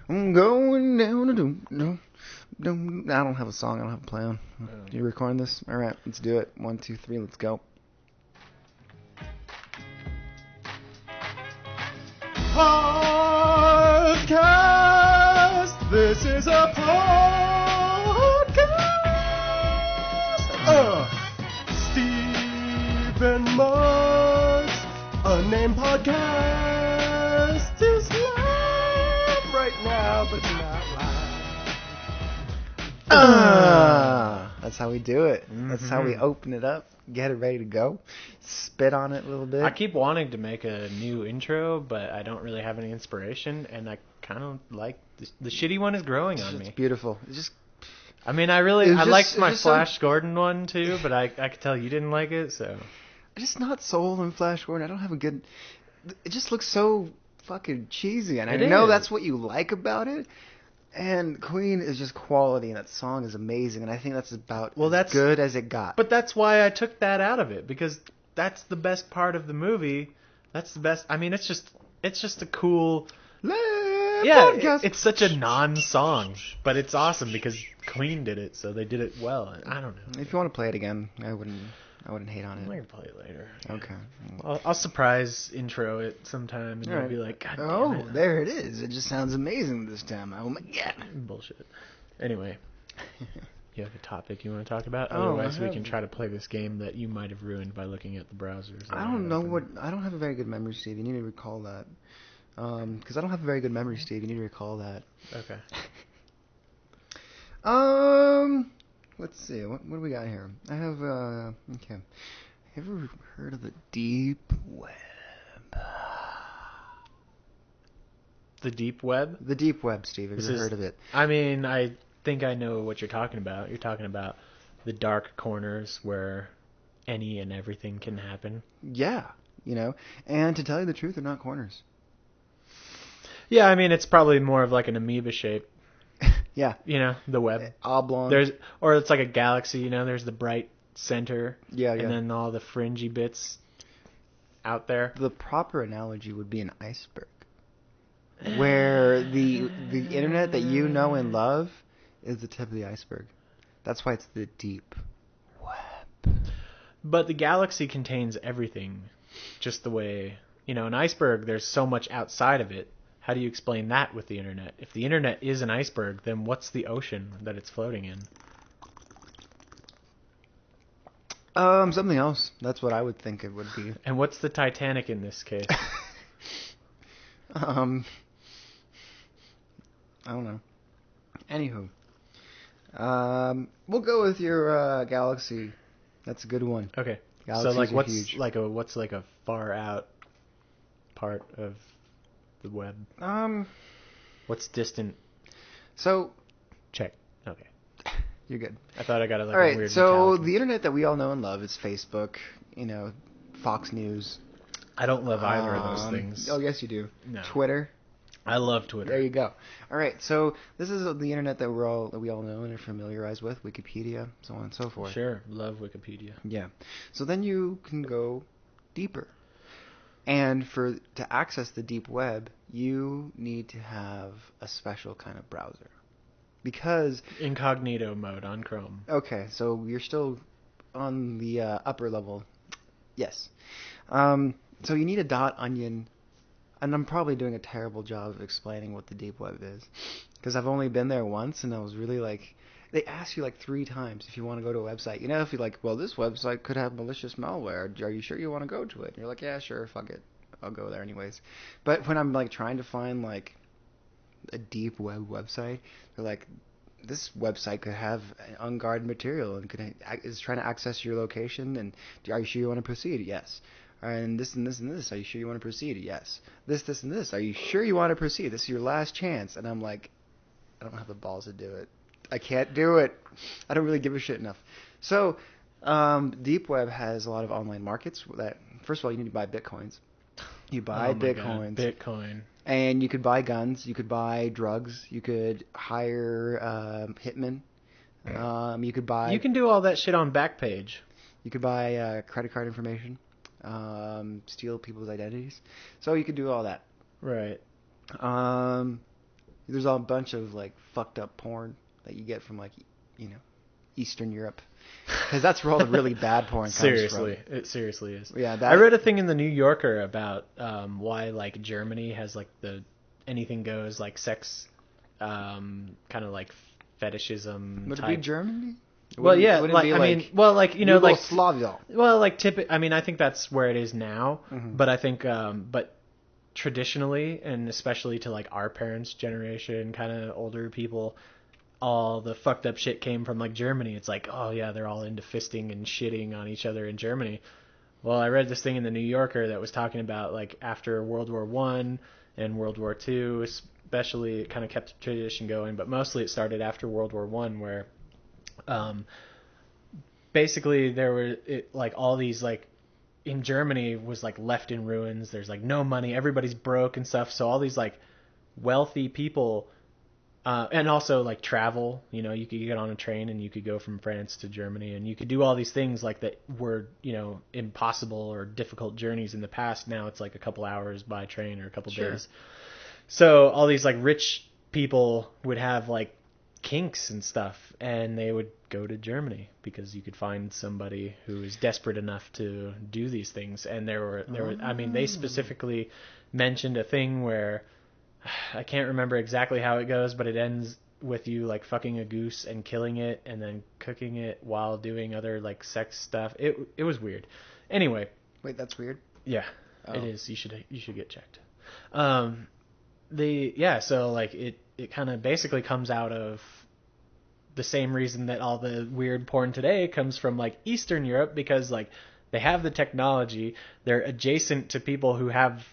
I'm going down. I don't have a song. I don't have a plan. You recording this? All right, let's do it. 1, 2, 3, let's go. Podcast. This is a podcast. Steve and Mark's unnamed podcast is live right now, but not live. That's how we do it. Mm-hmm. That's how we open it up, get it ready to go, spit on it a little bit. I keep wanting to make a new intro, but I don't really have any inspiration, and I kind of like the shitty one is growing on me. It's beautiful. It's just. I mean, I liked my Flash Gordon one too, but I could tell you didn't like it, so. I'm just not sold on Flash Gordon. I don't have a good. It just looks so fucking cheesy, and I know that's what you like about it. And Queen is just quality, and that song is amazing, and I think that's about as good as it got. But that's why I took that out of it, because that's the best part of the movie. That's the best. I mean, it's just a cool. Yeah, it's such a non-song, but it's awesome because Queen did it, so they did it well. I don't know. If you want to play it again, I wouldn't hate on it. I'm gonna play it later. Okay. I'll surprise intro it sometime, and you'll be like, God damn it. There it is. It just sounds amazing this time. Oh my god. Bullshit. Anyway, you have a topic you want to talk about? Otherwise, we can try to play this game that you might have ruined by looking at the browsers. I don't have a very good memory, Steve. You need to recall that. Because I don't have a very good memory, Steve. You need to recall that. Okay. Let's see. What do we got here? I have, okay. Have you ever heard of the deep web? The deep web? The deep web, Steve. Have you ever heard of it? I mean, I think I know what you're talking about. You're talking about the dark corners where any and everything can happen. Yeah, and to tell you the truth, they're not corners. Yeah, I mean, it's probably more of like an amoeba shape. Yeah. The web. Oblong. Or it's like a galaxy, there's the bright center. Yeah. And then all the fringy bits out there. The proper analogy would be an iceberg. Where the internet that you know and love is the tip of the iceberg. That's why it's the deep web. But the galaxy contains everything. Just the way, an iceberg, there's so much outside of it. How do you explain that with the internet? If the internet is an iceberg, then what's the ocean that it's floating in? Something else. That's what I would think it would be. And what's the Titanic in this case? I don't know. Anywho. We'll go with your galaxy. That's a good one. Okay. Galaxies so what's huge. what's a far out part of the web? What's distant? So, check. Okay. You're good. I thought I got all right, a weird so metallic. The internet that we all know and love is Facebook, Fox News. I don't love either of those things. Oh, yes, you do. No. Twitter. I love Twitter. There you go. All right, so this is the internet that we all know and are familiarized with, Wikipedia, so on and so forth. Sure, love Wikipedia. Yeah. So then you can go deeper. And to access the deep web, you need to have a special kind of browser. Because... Incognito mode on Chrome. Okay, so you're still on the upper level. Yes. So you need a .onion, and I'm probably doing a terrible job of explaining what the deep web is. Because I've only been there once, and I was really like... They ask you 3 times if you want to go to a website. If you're like, well, this website could have malicious malware. Are you sure you want to go to it? And you're like, yeah, sure, fuck it. I'll go there anyways. But when I'm trying to find a deep web website, they're like, this website could have unguarded material and is trying to access your location. And are you sure you want to proceed? Yes. And this and this and this. Are you sure you want to proceed? Yes. This and this. Are you sure you want to proceed? This is your last chance. And I'm like, I don't have the balls to do it. I can't do it. I don't really give a shit enough. So, deep web has a lot of online markets. That first of all, you need to buy bitcoins. You buy bitcoins. God, Bitcoin. And you could buy guns. You could buy drugs. You could hire hitmen. You could buy. You can do all that shit on Backpage. You could buy credit card information. Steal people's identities. So you could do all that. Right. There's a bunch of like fucked up porn that you get from like Eastern Europe, because that's where all the really bad porn comes Seriously, from. it seriously is. Yeah, I read a thing in the New Yorker about why like Germany has like the anything goes like sex, kind of like fetishism. Would type. it be Germany? Well, yeah, Would it like be I mean, well, like Yugoslavia? well, like I mean, I think that's where it is now. Mm-hmm. But I think, but traditionally, and especially to like our parents' generation, kind of older people, all the fucked up shit came from like Germany. It's like, oh yeah, they're all into fisting and shitting on each other in Germany. Well, I read this thing in the New Yorker that was talking about like after World War I and World War II, especially, it kind of kept the tradition going, but mostly it started after World War I, where basically there were like all these like in Germany was like left in ruins. There's like no money, everybody's broke and stuff. So all these like wealthy people. And also like travel, you could get on a train and you could go from France to Germany, and you could do all these things like that were, impossible or difficult journeys in the past. Now it's like a couple hours by train or a couple days. So all these like rich people would have like kinks and stuff, and they would go to Germany because you could find somebody who is desperate enough to do these things. And there were, I mean, they specifically mentioned a thing where, I can't remember exactly how it goes, but it ends with you like fucking a goose and killing it and then cooking it while doing other like sex stuff. It was weird. Anyway. Wait, that's weird? Yeah, It is. You should get checked. So like it kind of basically comes out of the same reason that all the weird porn today comes from like Eastern Europe, because like they have the technology, they're adjacent to people who have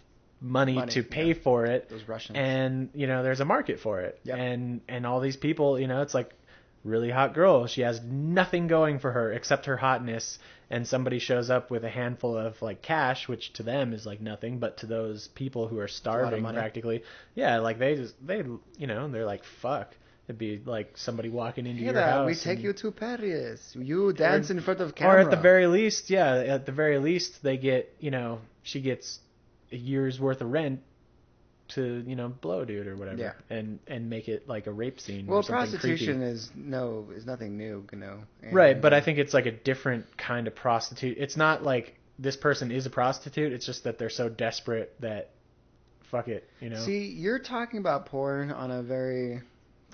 money to pay for it. Those Russians. And there's a market for it. Yep. And all these people, it's like really hot girl, she has nothing going for her except her hotness, and somebody shows up with a handful of like cash, which to them is like nothing, but to those people who are starving practically, like they're like, fuck. It'd be like somebody walking into your house. We take you to Paris. You dance in front of camera. Or at the very least, they get, she gets a year's worth of rent to blow a dude or whatever, and make it like a rape scene. Well, or something prostitution creepy. is nothing new, and, right? But I think it's like a different kind of prostitute. It's not like this person is a prostitute. It's just that they're so desperate that fuck it, See, you're talking about porn on a very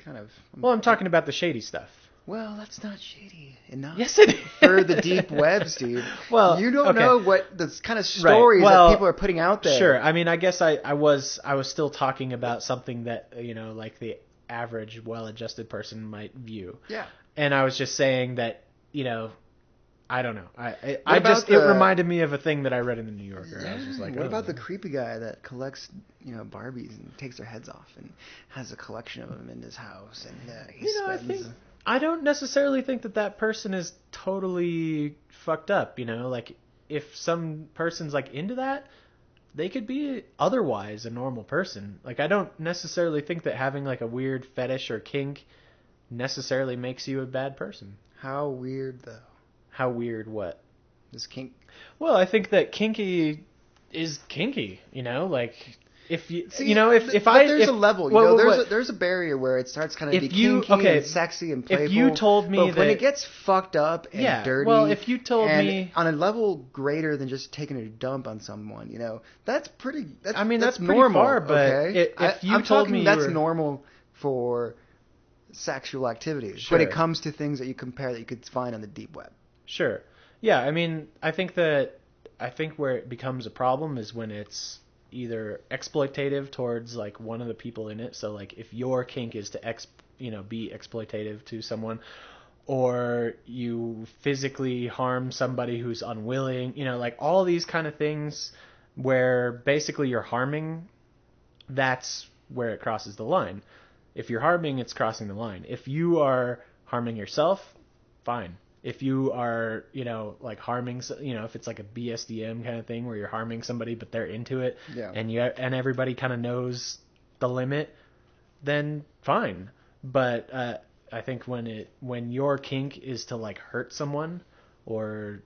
kind of. Well, I'm talking about the shady stuff. Well, that's not shady enough. Yes, it is. For the deep web, Steve. Well, you don't know what the kind of stories that people are putting out there. Sure. I mean, I guess I was still talking about something that, like the average well-adjusted person might view. Yeah. And I was just saying that, I don't know. It reminded me of a thing that I read in the New Yorker. Yeah. I was just like, what about the creepy guy that collects, Barbies and takes their heads off and has a collection of them in his house, and he spends. I don't necessarily think that person is totally fucked up, like if some person's like into that, they could be otherwise a normal person. Like I don't necessarily think that having like a weird fetish or kink necessarily makes you a bad person. How weird though? How weird what? Is kink? Well, I think that kinky is kinky, like if you there's a level, there's a barrier where it starts kind of being kinky and sexy and playful. If you told me but when it gets fucked up and dirty, well, if you told me on a level greater than just taking a dump on someone, that's pretty. That's pretty normal, far, but okay? if you I'm told talking me that's normal for sexual activities. Sure. When it comes to things that you compare that you could find on the deep web. Sure. Yeah, I mean, I think where it becomes a problem is when it's either exploitative towards like one of the people in it. So like if your kink is to be exploitative to someone, or you physically harm somebody who's unwilling, like all these kind of things where basically you're harming, that's where it crosses the line. If you're harming, it's crossing the line. If you are harming yourself, fine. If you are, like harming, if it's like a BSDM kind of thing where you're harming somebody but they're into it, and everybody kind of knows the limit, then fine. But I think when your kink is to like hurt someone or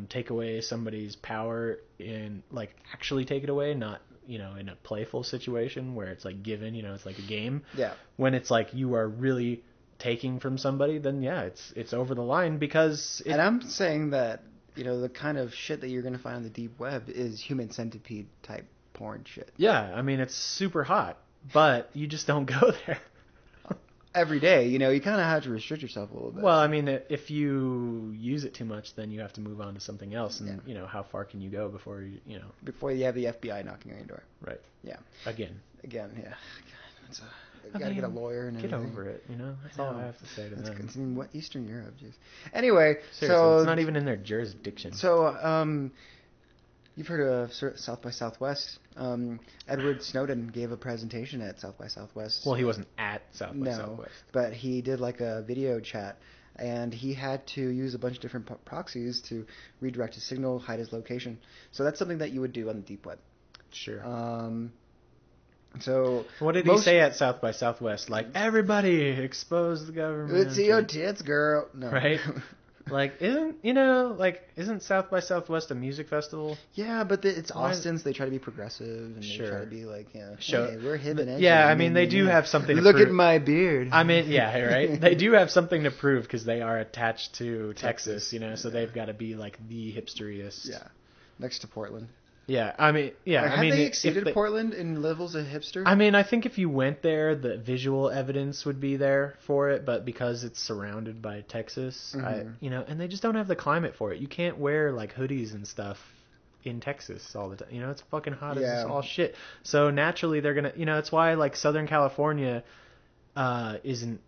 take away somebody's power and like actually take it away, not you know, in a playful situation where it's like given, you know, it's like a game. Yeah. When it's like you are really taking from somebody, then yeah, it's over the line because And I'm saying that, you know, the kind of shit that you're going to find on the deep web is human centipede type porn shit. Yeah, I mean, it's super hot, but you just don't go there. Every day, you know, you kind of have to restrict yourself a little bit. Well, I mean, if you use it too much, then you have to move on to something else. And, Yeah. you know, how far can you go before you know. Before you have the FBI knocking on your door. Right. Yeah. Again, yeah. God, you I gotta get a mean, lawyer and get everything. over it, you know? That's all I have to say to them. It's in what, Eastern Europe, jeez. Anyway, Seriously, so... it's not even in their jurisdiction. So, you've heard of South by Southwest. Edward Snowden gave a presentation at South by Southwest. Well, he wasn't at South by Southwest. But he did like a video chat, and he had to use a bunch of different proxies to redirect his signal, hide his location. So that's something that you would do on the deep web. Sure. So what did he say at South by Southwest? Like, everybody expose the government. Let's see your tits, girl. No. Right? Like, isn't South by Southwest a music festival? Yeah, but it's Austin, so they try to be progressive, and they try to be like, hey, we're hip and edgy. Yeah, I mean, they do have something to Look prove. at my beard. I mean, yeah, right? They do have something to prove because they are attached to Texas, you know, so they've got to be like the hipsteriest. Yeah, next to Portland. Yeah, I mean, yeah. Have I mean, they exceeded Portland in levels of hipster? I mean, I think if you went there, the visual evidence would be there for it, but because it's surrounded by Texas, you know, and they just don't have the climate for it. You can't wear like hoodies and stuff in Texas all the time. You know, it's fucking hot as all shit. So naturally, they're gonna, you know, it's why like Southern California isn't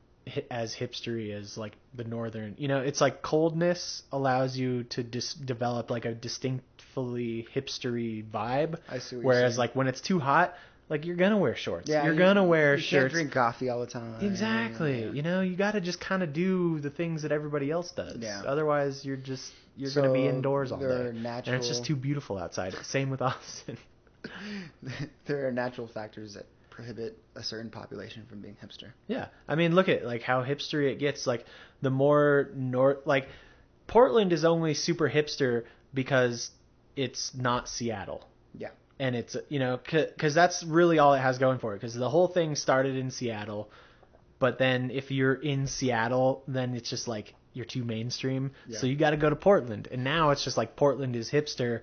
as hipstery as like the northern. You know, it's like coldness allows you to develop like a distinctly hipstery vibe. I see what whereas you're saying. like when it's too hot, like you're gonna wear shorts. Yeah, you're gonna wear shirts. You can't drink coffee all the time. Exactly. Yeah. You know, you got to just kind of do the things that everybody else does. Yeah. Otherwise, you're gonna be indoors all day, natural... and it's just too beautiful outside. Same with Austin. There are natural factors that prohibit a certain population from being hipster. Yeah, I mean, look at like how hipstery it gets. Like the more north, like Portland is only super hipster because it's not Seattle. Yeah. And it's, you know, because that's really all it has going for it. Because the whole thing started in Seattle, but then if you're in Seattle, then it's just like you're too mainstream. Yeah. So you got to go to Portland, and now it's just like Portland is hipster,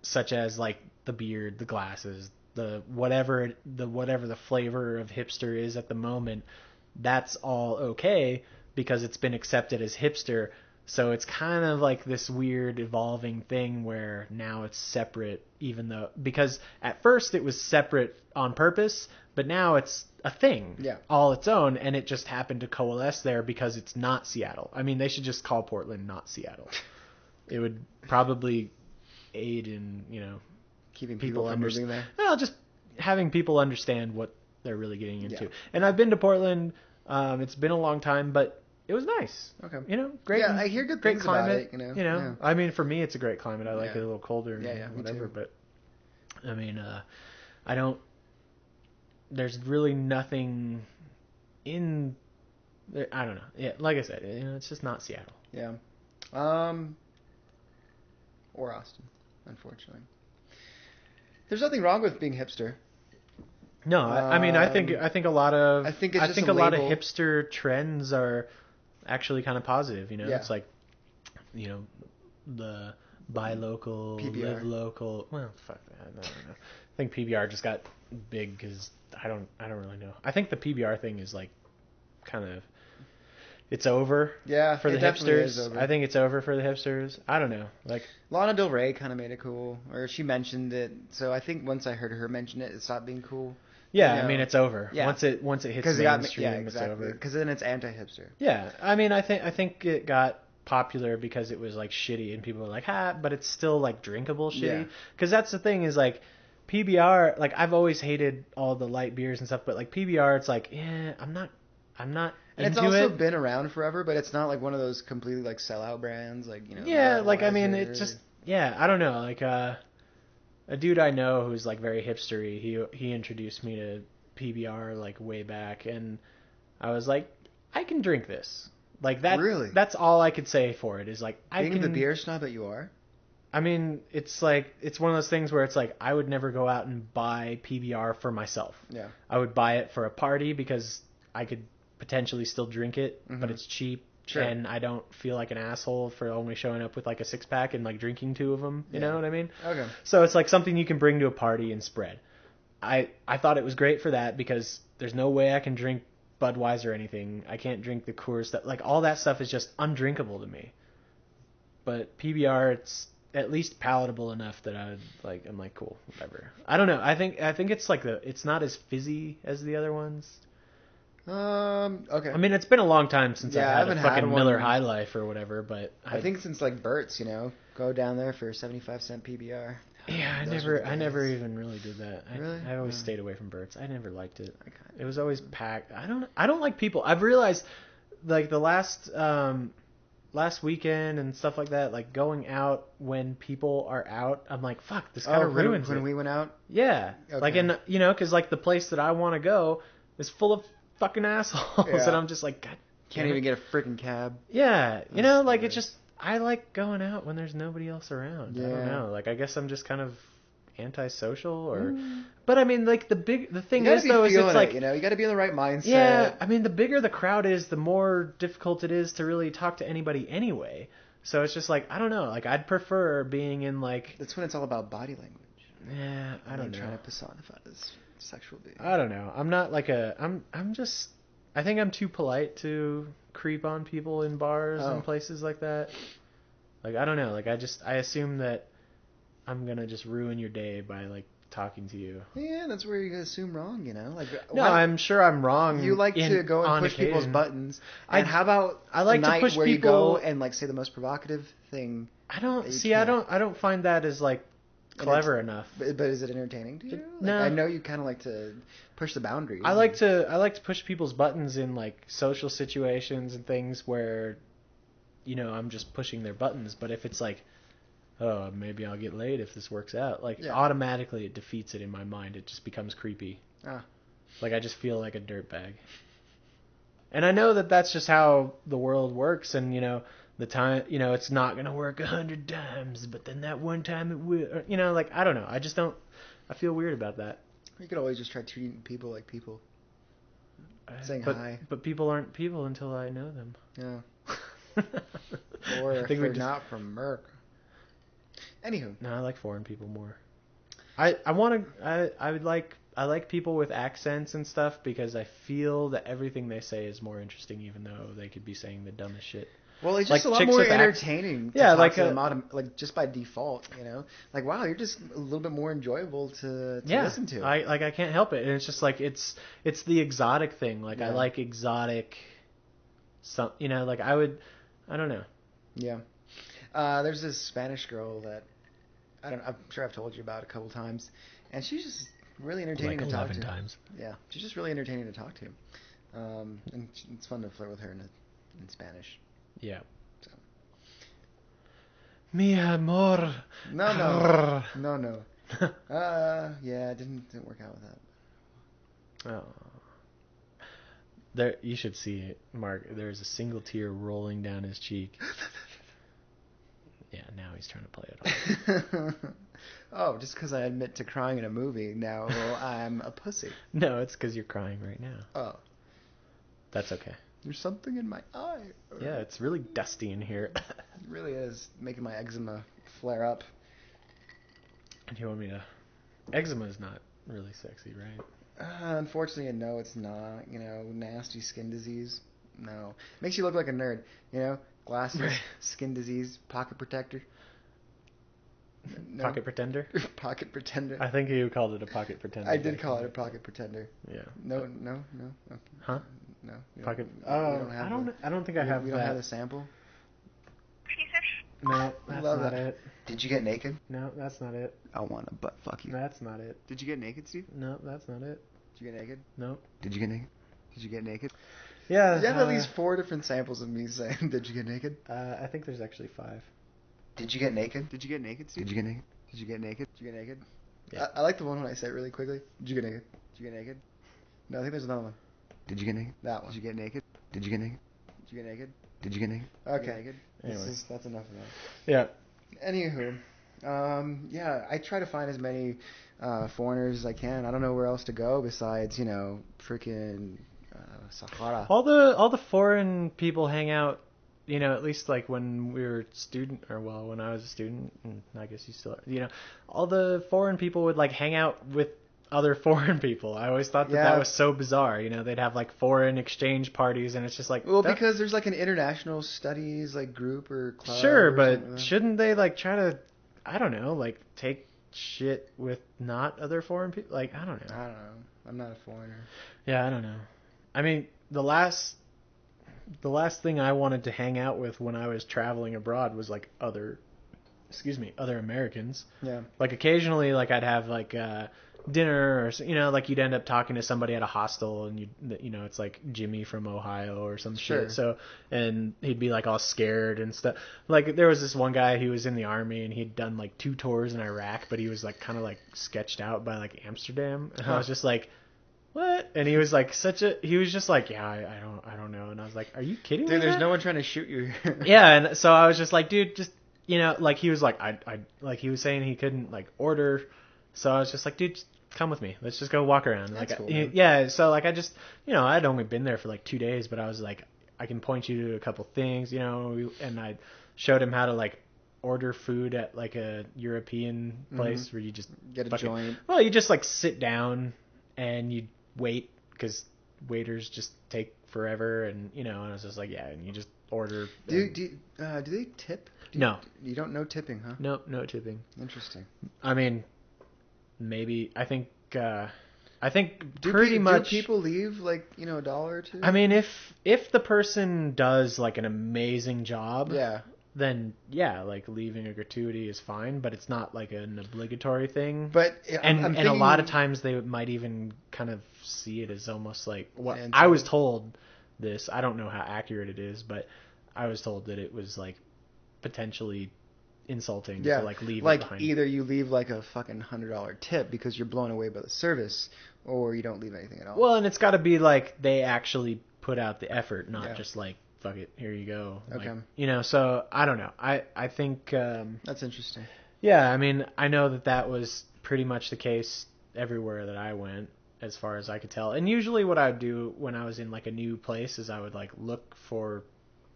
such as like the beard, the glasses, the whatever the flavor of hipster is at the moment. That's all okay because it's been accepted as hipster. So it's kind of like this weird evolving thing where now it's separate, even though, because at first it was separate on purpose, but now it's a thing, all its own, and it just happened to coalesce there because it's not Seattle. I mean, they should just call Portland not Seattle. It would probably aid in, you know, keeping people from moving there. Well, just having people understand what they're really getting into. Yeah. And I've been to Portland. It's been a long time, but it was nice. Okay. You know, great. Yeah, I hear good great things climate. about it, you know. I mean, for me, it's a great climate. I like it a little colder and whatever. But I mean, I don't. There's really nothing in. I don't know. Yeah, like I said, you know, it's just not Seattle. Yeah. Or Austin, unfortunately. There's nothing wrong with being hipster. No, I mean, I think a lot of a lot of hipster trends are actually kind of positive. You know, it's like, you know, the buy local, PBR. live local. Well, fuck that. I don't know. I think PBR just got big because I don't really know. I think the PBR thing is like kind of. It's over for the hipsters. I think it's over for the hipsters. I don't know. Like Lana Del Rey kind of made it cool, or she mentioned it. So I think once I heard her mention it, it stopped being cool. Yeah, you know? I mean it's over. Yeah. Once it hits mainstream, it's over. Because then it's anti-hipster. Yeah, I mean I think it got popular because it was like shitty and people were like, but it's still like drinkable shitty. Because that's the thing is like PBR. Like I've always hated all the light beers and stuff, but like PBR, it's like I'm not. And it's also been around forever, but it's not like one of those completely like sellout brands, like, you know. Yeah, like I mean, it just I don't know, like a dude I know who's like very hipstery. He introduced me to PBR like way back, and I was like, I can drink this. Like that. Really? That's all I could say for it is like I can. Being the beer snob that you are. I mean, it's like, it's one of those things where it's like, I would never go out and buy PBR for myself. Yeah. I would buy it for a party because I could potentially still drink it, but it's cheap. Sure. And I don't feel like an asshole for only showing up with like a 6-pack and like drinking 2 of them. You know what I mean? Okay. So it's like something you can bring to a party and spread. I thought it was great for that because there's no way I can drink Budweiser or anything. I can't drink the Coors stuff. Like all that stuff is just undrinkable to me. But PBR, it's at least palatable enough that I'm like, cool, whatever. I don't know. I think it's like it's not as fizzy as the other ones. Okay. I mean, it's been a long time since Yeah, I I've had haven't a fucking had Miller one. High Life or whatever, but I think since like Burt's, go down there for 75-cent PBR. Yeah, I never even really did that. Really? I always stayed away from Burt's. I never liked it. Okay. It was always packed. I don't like people. I've realized, like the last weekend and stuff like that, like going out when people are out, I'm like, fuck, this kind of ruins when it. we went out? Yeah. Okay. Like because like the place that I want to go is full of fucking assholes, Yeah. and I'm just like, God, Can't even get a freaking cab. Yeah, That's like scary. it's just, I like going out when there's nobody else around. I don't Yeah. know. Like I guess I'm just kind of antisocial, or but I mean, like the thing You gotta is be though is feeling it's like, it, you got to be in the right mindset. yeah, I mean the bigger the crowd is, the more difficult it is to really talk to anybody anyway. So it's just like, I don't know, like I'd prefer being in like, That's when it's all about body language. yeah, I don't know. Trying to personify this sexual being. I don't know. I'm not like I'm just, I think I'm too polite to creep on people in bars and places like that. Like, I don't know. Like, I assume that I'm going to just ruin your day by, like, talking to you. Yeah, that's where you assume wrong, Like, No, I'm sure I'm wrong. You like to go and push people's buttons. And how about I like a to night push where people, you go and, like, say the most provocative thing? I don't find that as, like, clever enough. But is it entertaining to you? No. I know you kind of like to push the boundaries. I like to push people's buttons in like social situations and things where, I'm just pushing their buttons. But if it's like, oh, maybe I'll get laid if this works out, like automatically it defeats it in my mind. It just becomes creepy. Like I just feel like a dirtbag. And I know that that's just how the world works, and the time, it's not gonna work 100 times, but then that one time it will. Like I don't know. I just don't. I feel weird about that. You could always just try treating people like people. Saying hi. But people aren't people until I know them. Yeah. Or if they're not from Merck. Anywho. No, I like foreign people more. I like people with accents and stuff because I feel that everything they say is more interesting, even though they could be saying the dumbest shit. Well, it's just like a lot more entertaining to talk to them, like just by default, Like, wow, you're just a little bit more enjoyable to listen to. I can't help it, and it's just like it's the exotic thing. Like I like exotic, like I don't know. Yeah. There's this Spanish girl that I'm sure I've told you about a couple times, and she's just really entertaining to talk to. 11 times. Yeah, she's just really entertaining to talk to. And it's fun to flirt with her in Spanish. Yeah. So. Mi amor. No. Yeah, it didn't work out with that. Oh. There, you should see it, Mark. There's a single tear rolling down his cheek. Yeah, now he's trying to play it off. Oh, just because I admit to crying in a movie, now I'm a pussy. No, it's because you're crying right now. Oh. That's okay. There's something in my eye. Yeah, it's really dusty in here. It really is, making my eczema flare up. And you want me to... Eczema is not really sexy, right? Unfortunately, no, it's not. Nasty skin disease. No. Makes you look like a nerd. Glasses, skin disease, pocket protector. No. Pocket pretender? Pocket pretender. I think you called it a pocket pretender. I did call it a pocket pretender. Yeah. No. Huh? No. Pocket. I don't think I have. We don't have the sample. No, that's Love not that. it. Did you get naked? No, that's not it. I want to butt fuck you. That's not it. Did you get naked, Steve? No, that's not it. Did you get naked? No. Did you get naked? Did you get naked? Yeah. You have at least 4 different samples of me saying, "Did you get naked?" I think there's actually 5. Did you get naked? Did you get naked, Steve? Did you get naked? Did you get naked? Did you get naked? Yeah. I like the one when I say it really quickly. Did you get naked? Did you get naked? No, I think there's another one. Did you get naked? That one. Did you get naked? Did you get naked? Did you get naked? Did you get naked? Okay. Anyways. That's enough of that. Yeah. Anywho, Yeah, I try to find as many foreigners as I can. I don't know where else to go besides, freaking Sahara. All the foreign people hang out, at least like when we were student, or well, when I was a student, and I guess you still are, all the foreign people would like hang out with other foreign people. I always thought that was so bizarre. They'd have like foreign exchange parties, and it's just like, well, because there's like an international studies like group or club. Sure, or but shouldn't they like try to, I don't know, like take shit with not other foreign people? Like, I don't know. I'm not a foreigner. Yeah, I don't know. I mean, the last thing I wanted to hang out with when I was traveling abroad was like other Americans. Yeah. Like occasionally, like I'd have like dinner, or like you'd end up talking to somebody at a hostel, and it's like Jimmy from Ohio or some shit. So, and he'd be like all scared and stuff. Like there was this one guy, he was in the army and he'd done like 2 tours in Iraq, but he was like kind of like sketched out by like Amsterdam, and I was just like, what? And he was like he was just like, yeah, I don't know. And I was like, are you kidding me? Dude, there's no one trying to shoot you here. Yeah, and so I was just like, dude, just, like he was like, I like he was saying he couldn't like order. So I was just like, dude, just come with me. Let's just go walk around. That's like, cool, yeah. So like I just, I'd only been there for like 2 days, but I was like, I can point you to a couple things, and I showed him how to like order food at like a European place where you just get a joint. Well, you just like sit down and you wait, because waiters just take forever, and and I was just like, yeah, and you just order. Do they tip? No. You don't know tipping, huh? No tipping. Interesting. I mean, maybe I think Do people leave like $1 or $2? I mean, if the person does like an amazing job, then like leaving a gratuity is fine, but it's not like an obligatory thing. But and a lot of times they might even kind of see it as almost like what I was told. This, I don't know how accurate it is, but I was told that it was like potentially insulting to like leave it behind. Either you leave like a fucking $100 tip because you're blown away by the service, or you don't leave anything at all. Well, and it's got to be like they actually put out the effort, not just like, fuck it, here you go. Okay. Like, so I don't know. I think that's interesting. Yeah, I mean, I know that was pretty much the case everywhere that I went, as far as I could tell. And usually what I would do when I was in like a new place is I would like look for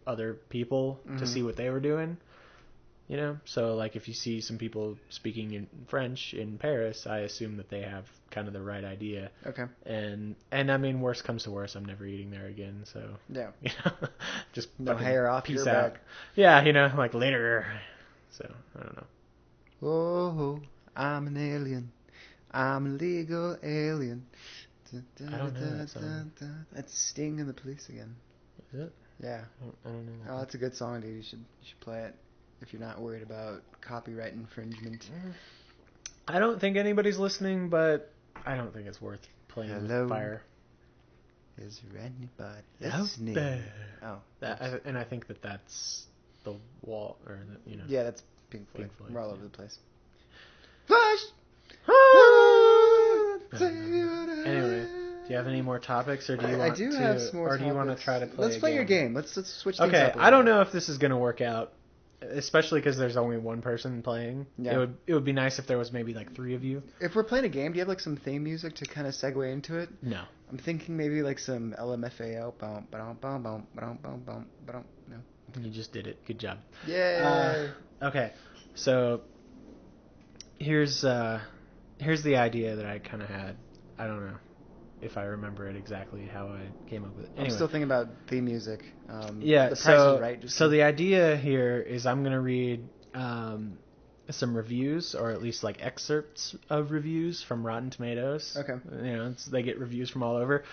other people to see what they were doing. So like if you see some people speaking in French in Paris, I assume that they have kind of the right idea. Okay. And I mean, worst comes to worst, I'm never eating there again. So yeah, just no hair off peace your out. back. Yeah, like later. So I don't know. Oh, I'm an alien. I'm a legal alien. I don't know that song. That's Sting and the Police again. Is it? Yeah. I don't know. Oh, it's a good song, dude. You should play it if you're not worried about copyright infringement. I don't think anybody's listening, but I don't think it's worth playing with fire. Is anybody listening? Oh, and I think that's the wall, or Yeah, that's Pink Floyd. We're all over the place. Flash. Anyway, do you have any more topics, or do you want I do have some more or topics. do you want to try to play? Let's play your game. Let's switch things up. Okay, I don't know if this is going to work out, especially because there's only one person playing. Yeah. It would be nice if there was maybe like 3 of you. If we're playing a game, do you have like some theme music to kind of segue into it? No. I'm thinking maybe like some LMFAO. No. You just did it. Good job. Yay. Okay. So here's the idea that I kind of had. I don't know if I remember it exactly how I came up with it. Anyway. I'm still thinking about theme music. Yeah. The Price is Right. So the idea here is I'm gonna read some reviews, or at least like excerpts of reviews from Rotten Tomatoes. Okay. They get reviews from all over.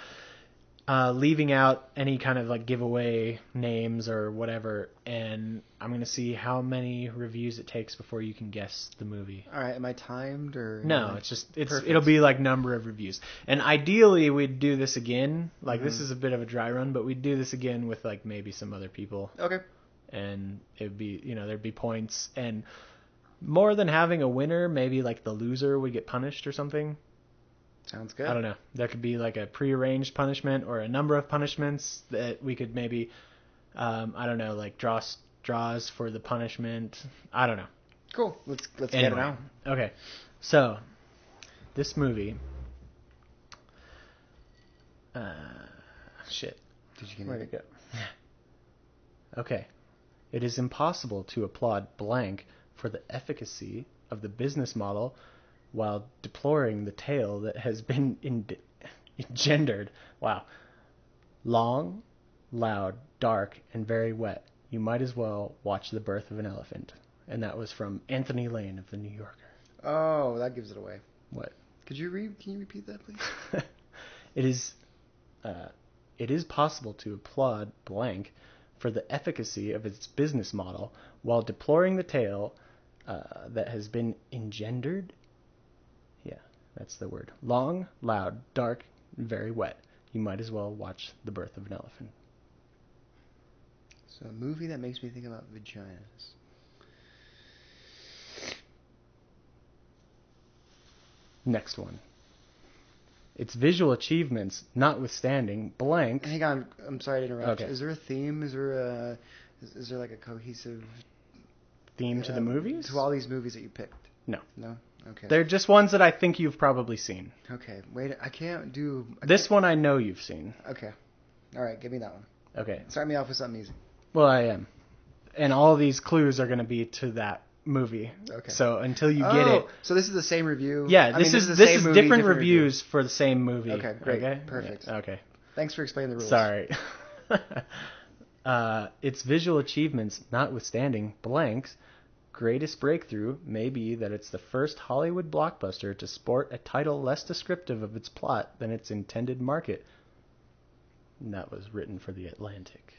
Leaving out any kind of like giveaway names or whatever, and I'm gonna see how many reviews it takes before you can guess the movie. All right, am I timed or? No, it'll be like number of reviews, and ideally we'd do this again. Like this is a bit of a dry run, but we'd do this again with like maybe some other people. Okay. And it'd be there'd be points, and more than having a winner, maybe like the loser would get punished or something. Sounds good. I don't know. There could be like a prearranged punishment or a number of punishments that we could maybe, I don't know, like draws for the punishment. I don't know. Cool. Let's get it Anyway, out. okay. So, this movie... shit. Did you get Where'd it? it go? Okay. It is impossible to applaud blank for the efficacy of the business model while deploring the tale that has been engendered. Wow. Long, loud, dark, and very wet. You might as well watch The Birth of an Elephant. And that was from Anthony Lane of The New Yorker. Oh, that gives it away. What? Can you repeat that, please? It is possible to applaud blank for the efficacy of its business model while deploring the tale that has been engendered. Yeah, that's the word. Long, loud, dark, very wet. You might as well watch The Birth of an Elephant. So a movie that makes me think about vaginas. Next one. Its visual achievements notwithstanding, blank... Hang on, I'm sorry to interrupt. Okay. Is there a theme? Is there like a cohesive theme to the movies? To all these movies that you picked? No. No? Okay. They're just ones that I think you've probably seen. Okay, wait, This one I know you've seen. Okay. Alright, give me that one. Okay. Start me off with something easy. Well, I am. And all these clues are going to be to that movie. Okay. So until you get it... So this is the same review? Yeah, this is different reviews for the same movie. Okay, great. Okay? Perfect. Okay. Thanks for explaining the rules. Sorry. Its visual achievements notwithstanding, blank's greatest breakthrough may be that it's the first Hollywood blockbuster to sport a title less descriptive of its plot than its intended market. And that was written for The Atlantic.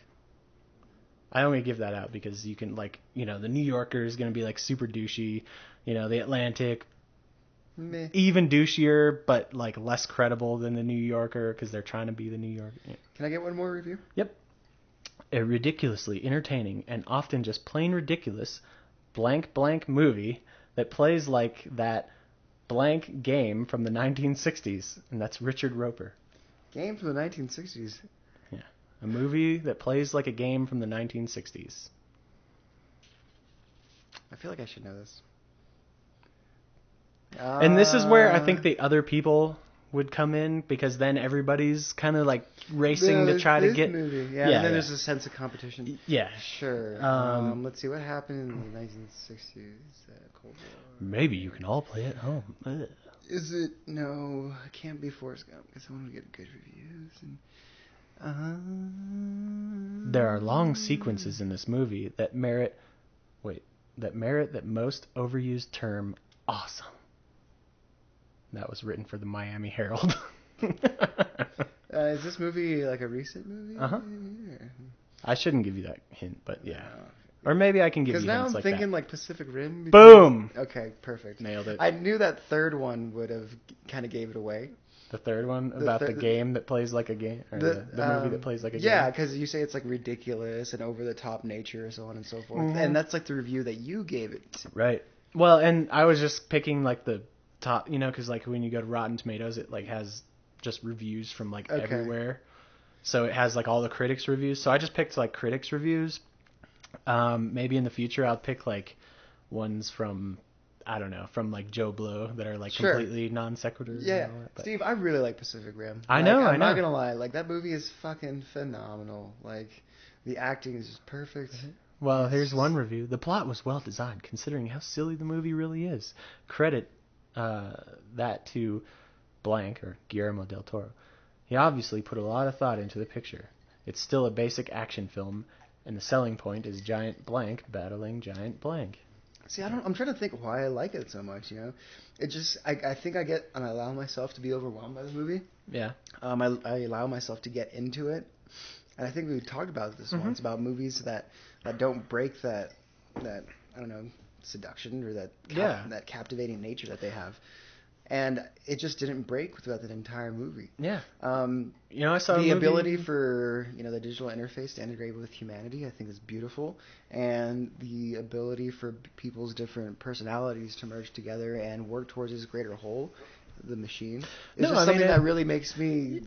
I only give that out because you can, like, the New Yorker is going to be, like, super douchey. The Atlantic, Meh. even douchier, but, like, less credible than the New Yorker because they're trying to be the New Yorker. Yeah. Can I get one more review? Yep. A ridiculously entertaining and often just plain ridiculous blank movie that plays like that blank game from the 1960s. And that's Richard Roper. Game from the 1960s? Yeah. A movie that plays like a game from the 1960s. I feel like I should know this. And this is where I think the other people would come in, because then everybody's kind of like racing to try to get... Movie. Yeah, and then there's a sense of competition. Yeah. Sure. Let's see, what happened in the 1960s? Cold War. Maybe you can all play at home. Ugh. Is it? No, it can't be Forrest Gump, because I want to get good reviews. There are long sequences in this movie that merit that most overused term awesome. That was written for the Miami Herald. Is this movie like a recent movie? Uh-huh. I shouldn't give you that hint, but yeah. No. Or maybe I can give you hints like that. Because now I'm thinking like Pacific Rim. Boom! Okay, perfect. Nailed it. I knew that third one would have kind of gave it away. The third one? About the game that plays like a game? Or the movie that plays like a game? Yeah, because you say it's like ridiculous and over-the-top nature, so on and so forth. Mm-hmm. And that's like the review that you gave it. Right. Well, and I was just picking like the top, because like when you go to Rotten Tomatoes, it like has just reviews from like everywhere. So it has like all the critics' reviews. So I just picked like critics' reviews. Maybe in the future I'll pick like ones from... I don't know, from like Joe Blow that are like completely non sequitur. Yeah, Steve, I really like Pacific Rim. I know. I'm not gonna lie, like that movie is fucking phenomenal. Like the acting is just perfect. Well, here's one review. The plot was well designed, considering how silly the movie really is. Credit that to blank, or Guillermo del Toro. He obviously put a lot of thought into the picture. It's still a basic action film, and the selling point is giant blank battling giant blank. See, I'm trying to think why I like it so much, It just, I think I allow myself to be overwhelmed by the movie. Yeah. I allow myself to get into it. And I think we talked about this once, about movies that don't break that, I don't know, seduction or that captivating nature that they have. And it just didn't break throughout the entire movie. Yeah. I saw the ability for the digital interface to integrate with humanity. I think is beautiful, and the ability for people's different personalities to merge together and work towards this greater whole, the machine, is something that really makes me,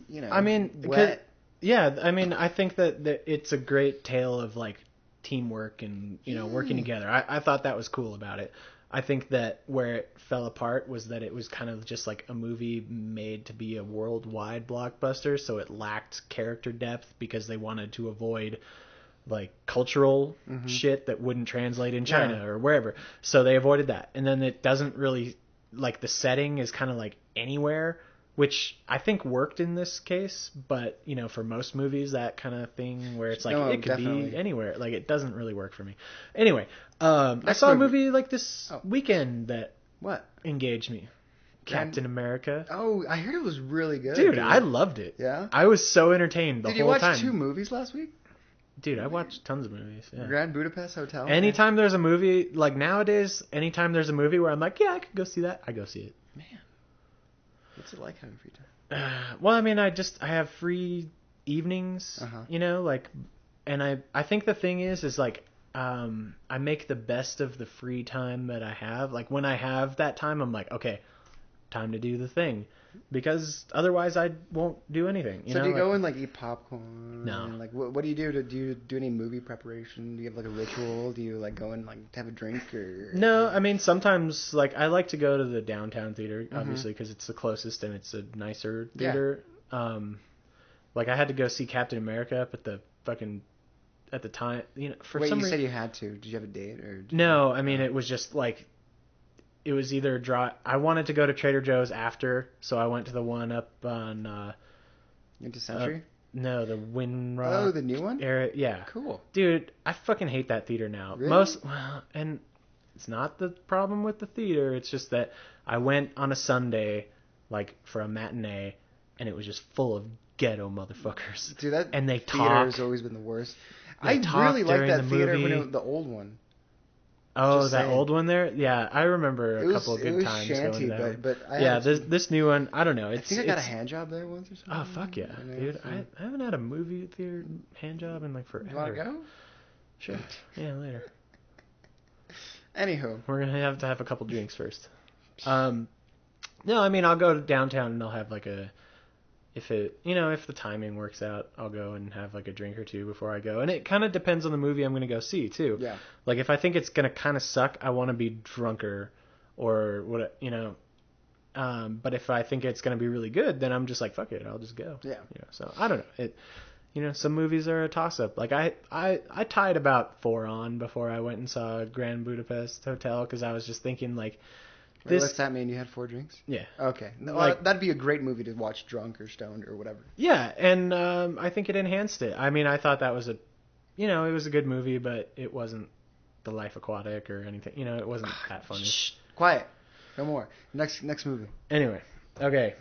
wet. Yeah. I mean, I think that it's a great tale of like teamwork and working together. I thought that was cool about it. I think that where it fell apart was that it was kind of just like a movie made to be a worldwide blockbuster, so it lacked character depth because they wanted to avoid like cultural shit that wouldn't translate in China or wherever. So they avoided that. And then it doesn't really, like, the setting is kind of like anywhere, which I think worked in this case, but for most movies, that kind of thing where it's like it could be anywhere, like it doesn't really work for me. Anyway, I saw a movie like this weekend that engaged me. Captain America. Oh, I heard it was really good. Dude, I loved it. Yeah? I was so entertained the whole time. Did you watch 2 movies last week? Dude, I watched tons of movies. Yeah. Grand Budapest Hotel. Anytime there's a movie, like nowadays, anytime there's a movie where I'm like, yeah, I could go see that, I go see it. Man. What's it like having free time? Well, I mean, I have free evenings, like, and I think the thing is like, I make the best of the free time that I have. Like when I have that time, I'm like, okay, time to do the thing, because otherwise I won't do anything. So do you go and like eat popcorn? No. Like what do you do? Do you do any movie preparation? Do you have like a ritual? Do you like go and like have a drink or? No, I mean sometimes like I like to go to the downtown theater, obviously, because it's the closest and it's a nicer theater. Yeah. Like I had to go see Captain America up at the fucking at the time. For Wait, some you reason, said you had to? Did you have a date or? No, I mean it was just like. It was either I wanted to go to Trader Joe's after, so I went to the one up on. Into Century? No, the Windrock. Oh, the new one? Area. Yeah. Cool. Dude, I fucking hate that theater now. Really? And it's not the problem with the theater. It's just that I went on a Sunday, like for a matinee, and it was just full of ghetto motherfuckers. Dude, that and they theater has always been the worst. I really liked that theater when it was the old one. Oh, Just that saying. old one there? Yeah, I remember a couple of good times shanty, going there. but this new one, I don't know. I think I got a hand job there once or something. Oh, fuck yeah, dude. I haven't had a movie theater hand job in like forever. You want to go? Sure. Yeah, later. Anywho. We're going to have a couple drinks first. No, I mean, I'll go downtown and I'll have like if the timing works out, I'll go and have like a drink or two before I go. And it kind of depends on the movie I'm going to go see too. Yeah. Like if I think it's going to kind of suck, I want to be drunker or what, but if I think it's going to be really good, then I'm just like, fuck it, I'll just go. Yeah. So I don't know. Some movies are a toss up. Like I tied about 4 on before I went and saw Grand Budapest Hotel because I was just thinking like, What's that mean? You had 4 drinks? Yeah. Okay. Well, that'd be a great movie to watch drunk or stoned or whatever. Yeah, and I think it enhanced it. I mean, I thought that was it was a good movie, but it wasn't The Life Aquatic or anything. It wasn't that funny. Shh. Quiet. No more. Next movie. Anyway, okay.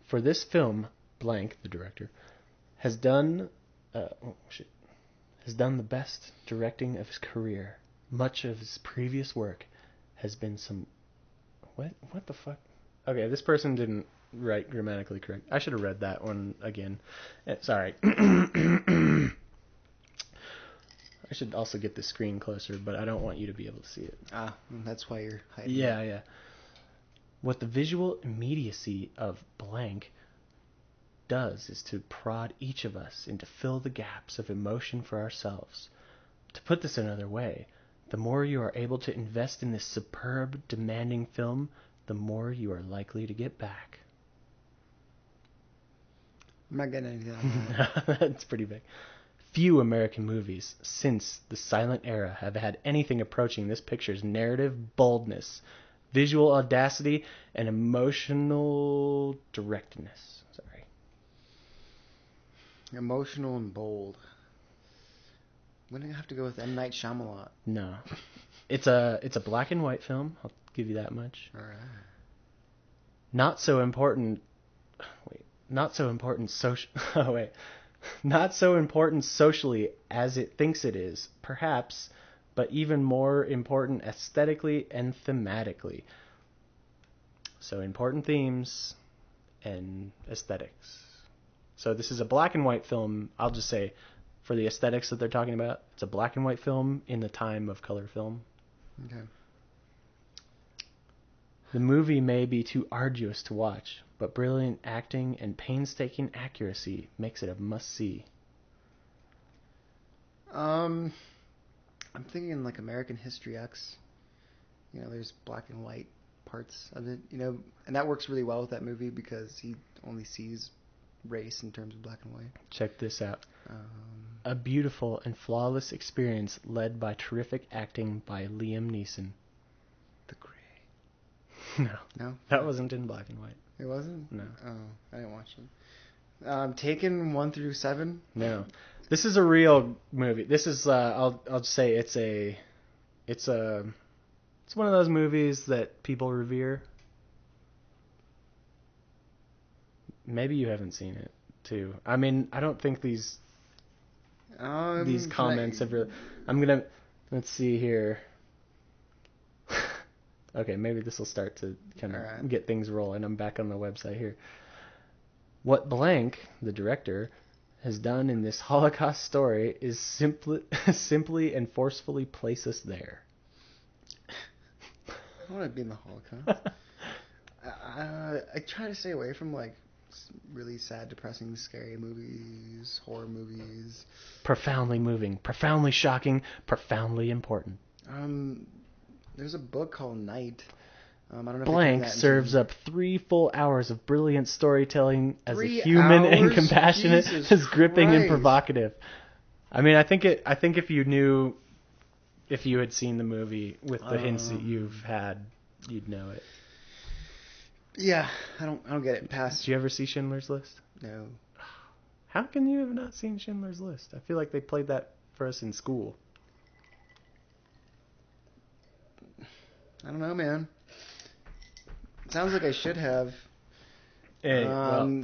For this film, blank, the director, has done the best directing of his career. Much of his previous work has been some... What the fuck? Okay, this person didn't write grammatically correct. I should have read that one again. Sorry. I should also get the screen closer, but I don't want you to be able to see it. That's why you're hiding. Yeah. What the visual immediacy of blank does is to prod each of us and to fill the gaps of emotion for ourselves. To put this another way, the more you are able to invest in this superb, demanding film, the more you are likely to get back. I'm not getting anything. That's pretty big. Few American movies since the silent era have had anything approaching this picture's narrative boldness, visual audacity, and emotional directness. Emotional and bold. We're gonna have to go with M. Night Shyamalan. No, it's a black and white film. I'll give you that much. All right. Not so important. Not so important Not so important socially as it thinks it is, perhaps, but even more important aesthetically and thematically. So important themes and aesthetics. So this is a black and white film. I'll just say, for the aesthetics that they're talking about, it's a black and white film in the time of color film. Okay. The movie may be too arduous to watch, but brilliant acting and painstaking accuracy makes it a must-see. I'm thinking like American History X. You know, there's black and white parts of it, you know, and that works really well with that movie because he only sees race in terms of black and white. Check this out. A beautiful and flawless experience led by terrific acting by Liam Neeson. The Gray. No, that wasn't in black and white. It wasn't? No. Oh, I didn't watch it. Taken 1 through 7. No, this is a real movie. This is I'll just say it's one of those movies that people revere. Maybe you haven't seen it too. I mean, I don't think these comments have really. Let's see here. Okay, maybe this will start to kind of get things rolling. I'm back on the website here. What Blank, the director, has done in this Holocaust story is simply and forcefully place us there. I want to be in the Holocaust. I try to stay away from like really sad, depressing, scary movies, horror movies. Profoundly moving, profoundly shocking, profoundly important. There's a book called Night. I don't know. Blank serves up 3 full hours of brilliant storytelling as a 3 human hours? and compassionate, Jesus as gripping and Christ. provocative. I mean, I think if you had seen the movie with the hints that you've had, you'd know it. Yeah, I don't get it. Pass. Did you ever see Schindler's List? No. How can you have not seen Schindler's List? I feel like they played that for us in school. I don't know, man. Sounds like I should have. Hey,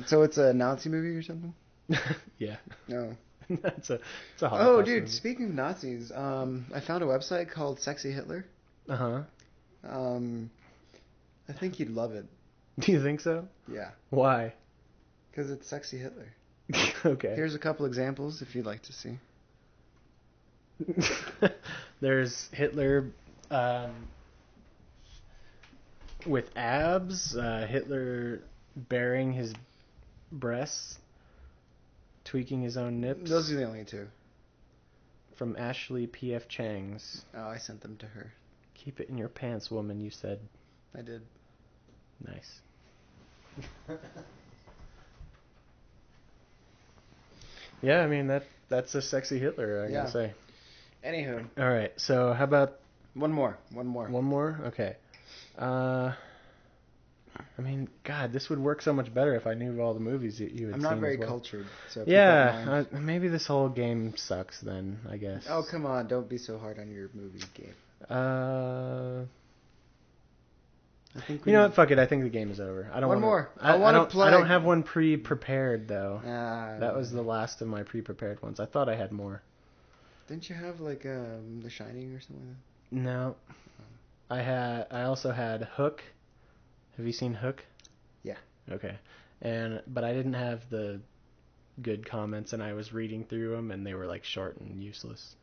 so it's a Nazi movie or something? Yeah. No. it's a Holocaust Oh, dude, movie. speaking of Nazis, I found a website called Sexy Hitler. Uh-huh. I think you'd love it. Do you think so? Yeah. Why? Because it's Sexy Hitler. Okay. Here's a couple examples if you'd like to see. There's Hitler with abs, Hitler baring his breasts, tweaking his own nips. Those are the only 2. From Ashley P.F. Chang's. Oh, I sent them to her. Keep it in your pants, woman, you said. I did. Nice. Yeah, I mean, that's a sexy Hitler, I gotta say. Anywho. All right, so how about... One more. One more? Okay. I mean, God, this would work so much better if I knew all the movies that you had seen. I'm not very as well. cultured, so keep that in mind. Maybe this whole game sucks then, I guess. Oh, come on. Don't be so hard on your movie game. I think you know what? Fuck it. I think the game is over. I don't One wanna, more. I want to don't, play. I don't have one pre-prepared, though. Ah, That was the last of my pre-prepared ones. I thought I had more. Didn't you have like The Shining or something like that? No. I also had Hook. Have you seen Hook? Yeah. Okay. But I didn't have the good comments, and I was reading through them, and they were like short and useless.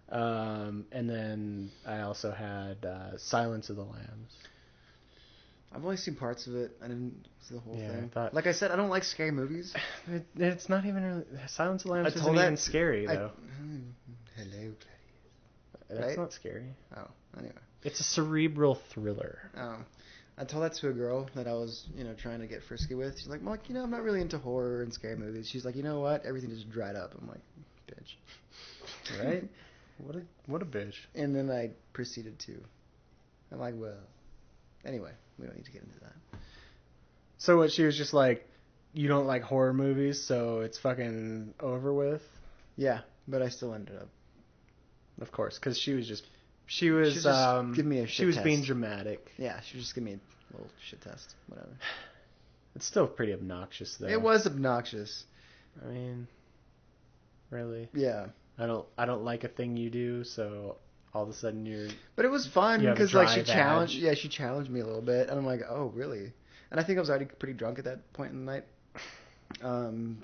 And then I also had Silence of the Lambs. I've only seen parts of it. I didn't see the whole thing. Thought, like I said, I don't like scary movies. It's not even really... Silence of the Lambs I isn't even scary, though. Hello, Claudius. That's Right? not scary. Oh, anyway. It's a cerebral thriller. Oh. I told that to a girl that I was, trying to get frisky with. She's like, Mark, I'm not really into horror and scary movies. She's like, you know what? Everything just dried up. I'm like, bitch. Right? What a bitch. And then I proceeded to. I'm like, well. Anyway, we don't need to get into that. So what, she was just like, you don't like horror movies, so it's fucking over with? Yeah, but I still ended up. Of course, because she was just give me a shit she was test. being dramatic. Yeah, she just give me a little shit test, whatever. It's still pretty obnoxious, though. It was obnoxious. I mean, really? Yeah. I don't like a thing you do, so all of a sudden you're... But it was fun You have a because like dry she challenged me a little bit, and I'm like, oh really? And I think I was already pretty drunk at that point in the night.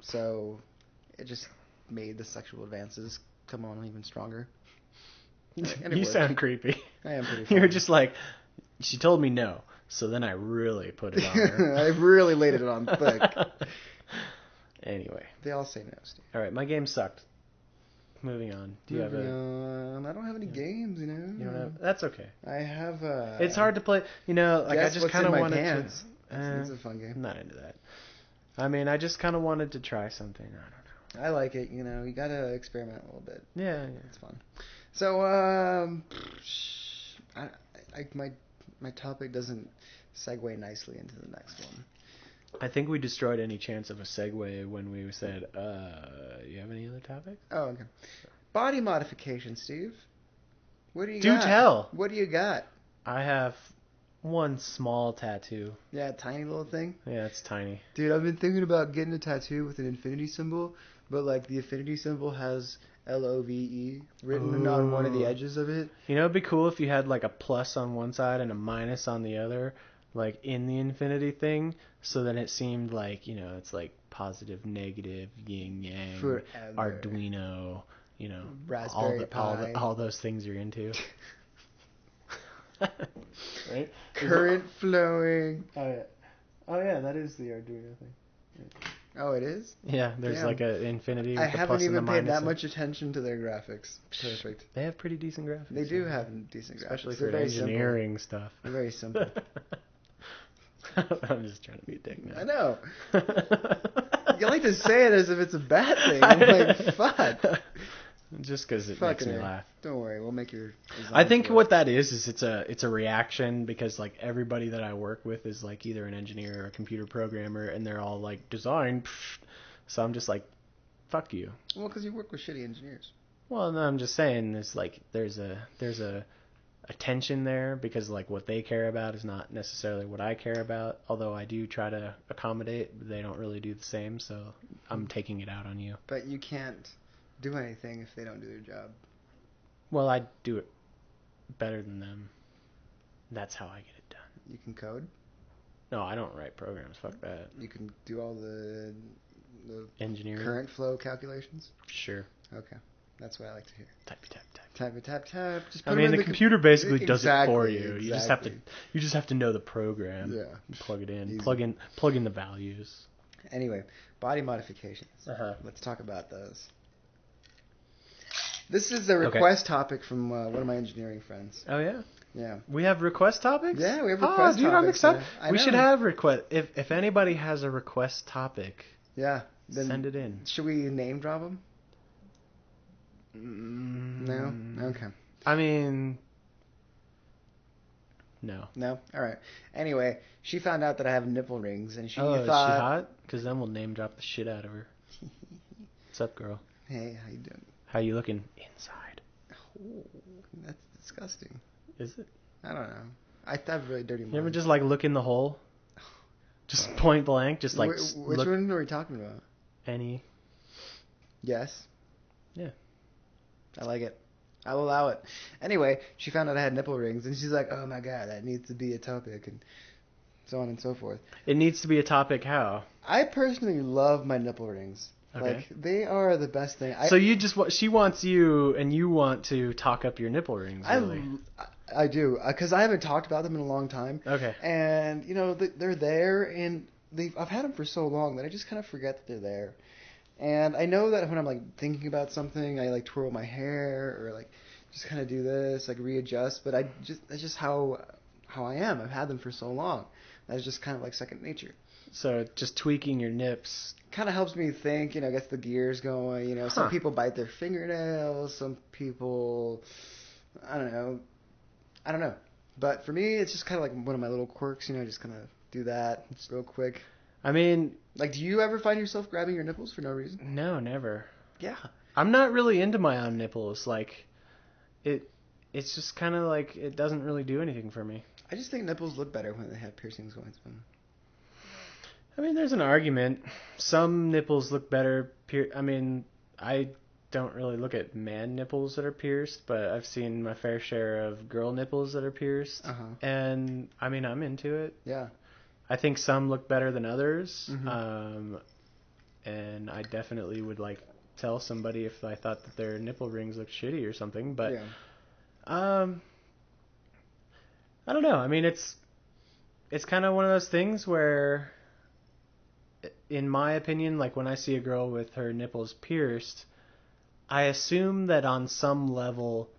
So it just made the sexual advances come on even stronger. And it You worked. sound creepy. I am pretty You're fun. just like, she told me no, So then I really put it on her. I really laid it on thick. Anyway. They all say no, Steve. All right, my game sucked. Moving on. Do you have I don't have any games, you know. You don't have. That's okay. I have. It's hard to play. You know, like I just kind of wanted to. It's a fun game. I'm not into that. I mean, I just kind of wanted to try something. I don't know. I like it. You know, you gotta experiment a little bit. Yeah. It's fun. So, my topic doesn't segue nicely into the next one. I think we destroyed any chance of a segue when we said, you have any other topics? Oh, okay. Body modification, Steve. What do you got? Do tell. What do you got? I have one small tattoo. Yeah, a tiny little thing? Yeah, it's tiny. Dude, I've been thinking about getting a tattoo with an infinity symbol, but like the infinity symbol has LOVE written on one of the edges of it. You know, it'd be cool if you had like a plus on one side and a minus on the other, like in the infinity thing, so then it seemed like, you know, it's like positive, negative, yin yang, forever. Arduino, you know, Raspberry Pi. all those things you're into. Right? Current flowing. Oh yeah, that is the Arduino thing. Yeah. Oh, it is? Yeah, there's like an infinity. I with haven't plus and even the paid that minus. much attention to their graphics. Perfect. They have pretty decent graphics. They do have decent graphics. Especially They're for very engineering stuff. They're very simple. I'm just trying to be a dick now. I know. You like to say it as if it's a bad thing. I'm like, fuck. Just because it makes me laugh. Don't worry, we'll make your. I think what that is it's a reaction because like everybody that I work with is like either an engineer or a computer programmer, and they're all like design. So I'm just like, fuck you. Well, because you work with shitty engineers. Well, no, I'm just saying there's like there's a tension there because like what they care about is not necessarily what I care about. Although I do try to accommodate, but they don't really do the same. So I'm taking it out on you. But you can't do anything if they don't do their job. Well, I do it better than them. That's how I get it done. You can code? No, I don't write programs. Fuck that. You can do all the engineering current flow calculations? Sure. Okay. That's what I like to hear. Tap, tap, tap. Tap, tap, tap. Just I mean, the computer basically does it for you. Exactly. You just have to know the program. Yeah. Plug it in. Easy. Plug in the values. Anyway, body modifications. Let's talk about those. This is a request topic from one of my engineering friends. Oh yeah. Yeah. We have request topics? Yeah, we have request topics. Dude, I'm excited. Yeah. We should have request. If anybody has a request topic, yeah, then send it in. Should we name drop them? No? Okay. I mean, no. No? All right. Anyway, she found out that I have nipple rings, and she thought... is she hot? Because then we'll name drop the shit out of her. What's up, girl? Hey, how you doing? How you looking inside? Oh, that's disgusting. Is it? I don't know. I have really dirty mind. You ever just like look in the hole? Just point blank? Just like which one are we talking about? Any. Yes. Yeah. I like it. I'll allow it. Anyway, she found out I had nipple rings, and she's like, oh my god, that needs to be a topic, and so on and so forth. It needs to be a topic how? I personally love my nipple rings. Okay. Like, they are the best thing. So you just she wants you, and you want to talk up your nipple rings, really. I do, because I haven't talked about them in a long time. Okay. And, you know, they're there, and I've had them for so long that I just kind of forget that they're there. And I know that when I'm, like, thinking about something, I, like, twirl my hair or, like, just kind of do this, like, readjust. But that's just how I am. I've had them for so long. That's just kind of, like, second nature. So just tweaking your nips kind of helps me think, you know, gets the gears going. You know, some people bite their fingernails. Some people, I don't know. But for me, it's just kind of like one of my little quirks, you know, just kind of do that real quick. I mean... Like, do you ever find yourself grabbing your nipples for no reason? No, never. Yeah. I'm not really into my own nipples. Like, it's just kind of like, it doesn't really do anything for me. I just think nipples look better when they have piercings going through them. I mean, there's an argument. Some nipples look better. I mean, I don't really look at man nipples that are pierced, but I've seen my fair share of girl nipples that are pierced. And, I mean, I'm into it. Yeah. I think some look better than others. Mm-hmm. And I definitely would, like, tell somebody if I thought that their nipple rings looked shitty or something. But, yeah. I don't know. I mean, it's it's kind of one of those things where, in my opinion, like when I see a girl with her nipples pierced, I assume that on some level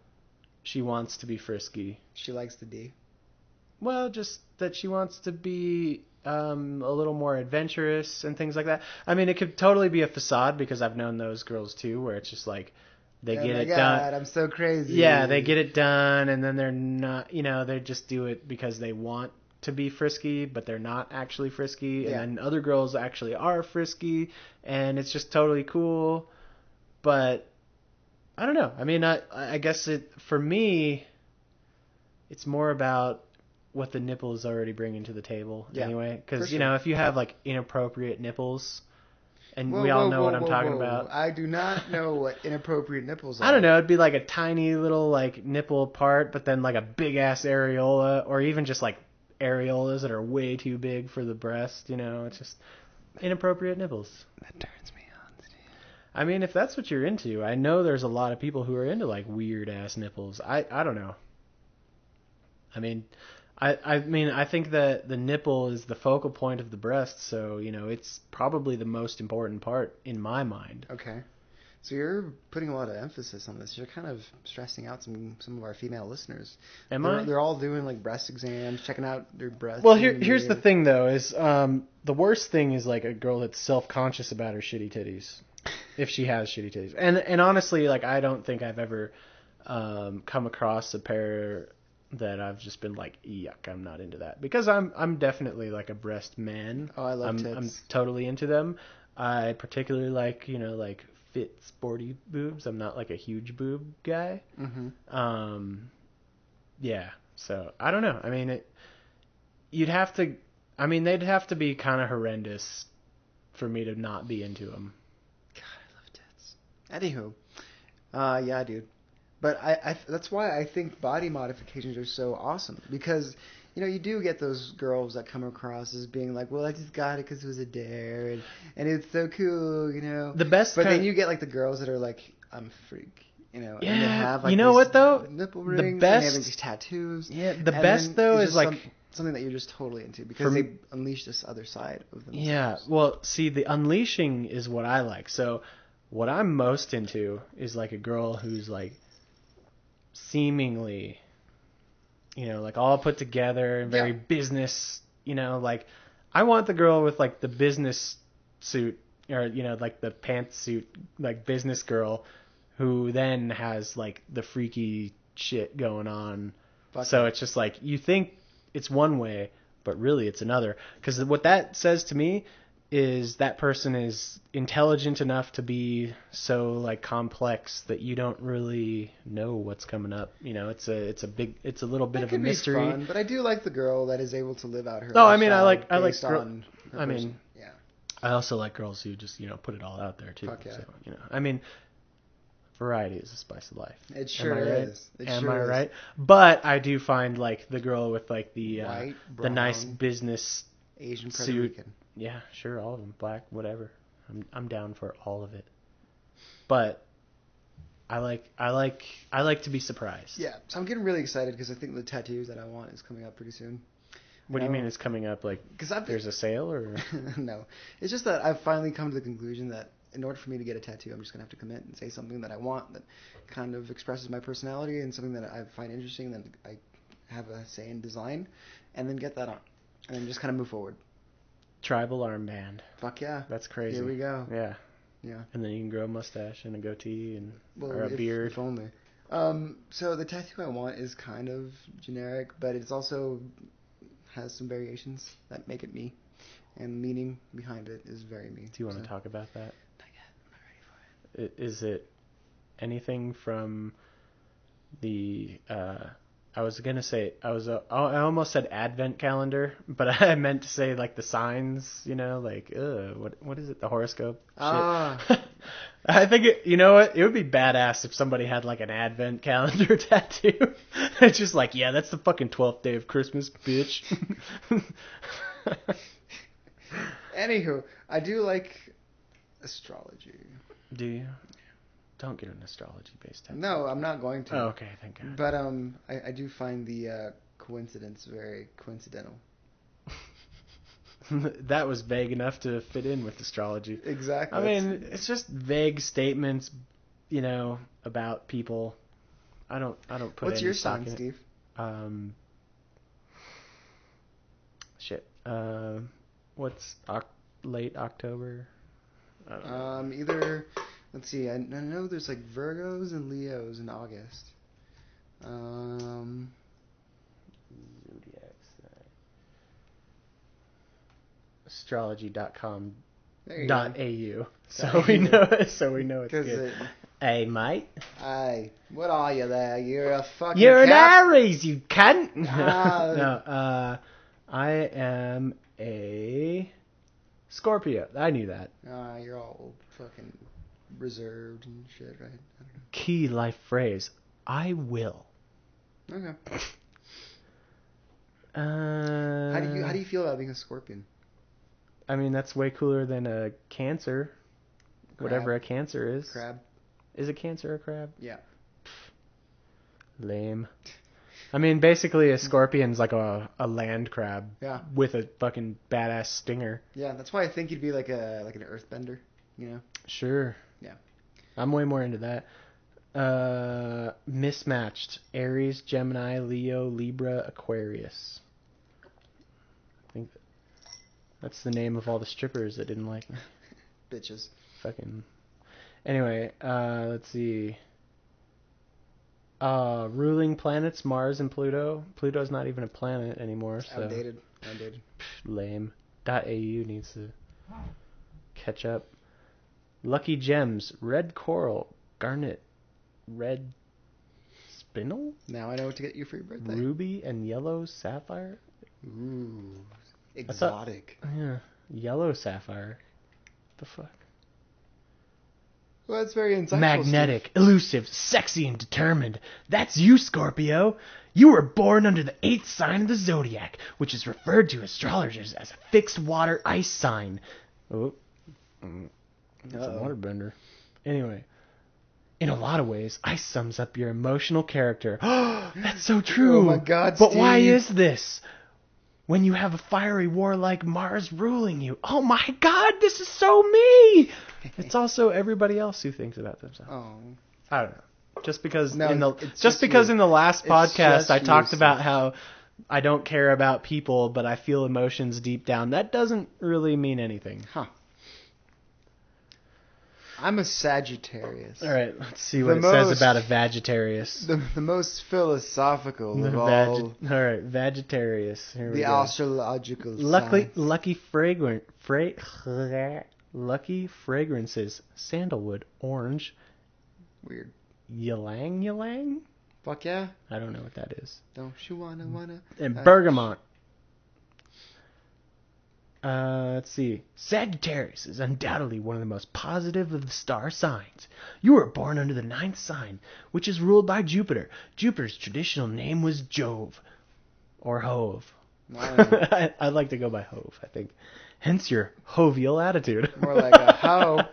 she wants to be frisky. She likes the D. Well, just that she wants to be a little more adventurous and things like that. I mean, it could totally be a facade because I've known those girls too, where it's just like they get it done. I'm so crazy. Yeah, they get it done, and then they're not. They just do it because they want to be frisky, but they're not actually frisky. And then other girls actually are frisky, and it's just totally cool. But I don't know. I mean, I guess for me, it's more about what the nipple is already bringing to the table anyway. Because, if you have like inappropriate nipples, and we all know what I'm talking about. I do not know what inappropriate nipples are. I don't know. It'd be like a tiny little like nipple part, but then like a big ass areola, or even just like areolas that are way too big for the breast. It's just inappropriate nipples. That turns me on, Steve. I mean, if that's what you're into, I know there's a lot of people who are into like weird ass nipples. I don't know. I mean, I think that the nipple is the focal point of the breast, so it's probably the most important part in my mind. Okay, so you're putting a lot of emphasis on this. You're kind of stressing out some of our female listeners. They're all doing like breast exams, checking out their breasts. Well, here's the thing though: is the worst thing is like a girl that's self-conscious about her shitty titties, if she has shitty titties. And honestly, like I don't think I've ever come across a pair that I've just been like, yuck, I'm not into that. Because I'm definitely like a breast man. Oh, I love tits. I'm totally into them. I particularly like, like fit, sporty boobs. I'm not like a huge boob guy. Mm-hmm. Yeah. So I don't know. I mean, they'd have to be kind of horrendous for me to not be into them. God, I love tits. Anywho, yeah, dude. But that's why I think body modifications are so awesome. Because, you do get those girls that come across as being like, well, I just got it because it was a dare. And it's so cool, The best But then you get like the girls that are like, I'm a freak. Yeah, and they have like you know what though? Nipple rings, the best, and they have these tattoos. Yeah, the best though is like something that you're just totally into because they unleash this other side of themselves. Yeah, well, see, the unleashing is what I like. So what I'm most into is like a girl who's like seemingly, like all put together and very business, like I want the girl with like the business suit or, like the pantsuit, like business girl who then has like the freaky shit going on. So it's just like you think it's one way, but really it's another. Because what that says to me is that person is intelligent enough to be so like complex that you don't really know what's coming up. It's a little bit of a mystery. Be fun, but I do like the girl that is able to live out her. Oh, I mean, I like I also like girls who just put it all out there too. Fuck yeah. So, I mean, variety is the spice of life. It sure is. Am I right? But I do find like the girl with like the white, brown, the nice business Asian Puerto suit. Rican. Yeah, sure, all of them, black, whatever. I'm down for all of it. But I like to be surprised. Yeah, so I'm getting really excited because I think the tattoos that I want is coming up pretty soon. What do you mean it's coming up? Like, there's a sale or? No, it's just that I've finally come to the conclusion that in order for me to get a tattoo, I'm just gonna have to commit and say something that I want that kind of expresses my personality and something that I find interesting that I have a say in design, and then get that on, and then just kind of move forward. Tribal armband. Fuck yeah. That's crazy. Here we go. Yeah. Yeah. And then you can grow a mustache and a goatee or a beard. If only. So the tattoo I want is kind of generic, but it's also has some variations that make it me, and meaning behind it is very me. Do you want to talk about that? Not yet. I'm not ready for it. Is it anything from the I was gonna say I almost said advent calendar, but I meant to say like the signs, like what is it, the horoscope shit. I think it would be badass if somebody had like an advent calendar tattoo. It's just like, yeah, that's the fucking 12th day of Christmas, bitch. Anywho, I do like astrology. Do you? Don't get an astrology-based tattoo. No, I'm not going to. Oh, okay, thank God. But I do find the coincidence very coincidental. That was vague enough to fit in with astrology. Exactly. I mean, it's just vague statements, about people. I don't put What's any your stock sign, in Steve? Shit. What's late October? I don't know. Either. Let's see. I know there's like Virgos and Leos in August. Zodiac sign. Astrology.com. .au. So we know it's good. Hey, mate. Hey, what are you there? You're a fucking You're an cat? Aries, you cunt. No. I am a Scorpio. I knew that. You're all fucking reserved and shit, right? I don't know. Key life phrase. I will. Okay. How do you feel about being a Scorpion? I mean, that's way cooler than a Cancer. Crab. Whatever a Cancer is. Crab. Is a Cancer a crab? Yeah. Lame. I mean, basically a scorpion's like a land crab. Yeah. With a fucking badass stinger. Yeah, that's why I think you'd be like an earthbender, Sure. Yeah. I'm way more into that. Mismatched. Aries, Gemini, Leo, Libra, Aquarius. I think that's the name of all the strippers that didn't like me. Bitches. Fucking. Anyway, let's see. Ruling planets, Mars and Pluto. Pluto's not even a planet anymore. So. Outdated. Lame. .au needs to catch up. Lucky gems, red coral, garnet, red spinel? Now I know what to get you for your birthday. Ruby and yellow sapphire? Ooh. Exotic. Yeah. Yellow sapphire. The fuck? Well, that's very insightful. Magnetic, elusive, sexy, and determined. That's you, Scorpio. You were born under the 8th sign of the zodiac, which is referred to astrologers as a fixed water ice sign. Oh. That's a waterbender. Anyway. In a lot of ways, ice sums up your emotional character. That's so true. Oh my God, But Steve. why is this? When you have a fiery warlike Mars ruling you. Oh my God, this is so me. It's also everybody else who thinks about themselves. Oh. I don't know. Just because in the last It's podcast just I you, talked Steve. about how I don't care about people, but I feel emotions deep down. That doesn't really mean anything. Huh. I'm a Sagittarius. All right, let's see what it says about a Vegetarius. The most philosophical of all. All right, Vegetarius. Here we The go. astrological Lucky fragrances: sandalwood, orange, Weird. ylang. Fuck yeah. I don't know what that is. Don't you wanna? And bergamot. Let's see. Sagittarius is undoubtedly one of the most positive of the star signs. You were born under the 9th sign, which is ruled by Jupiter. Jupiter's traditional name was Jove. Or Hove. I'd like to go by Hove, I think. Hence your jovial attitude. More like a hoe.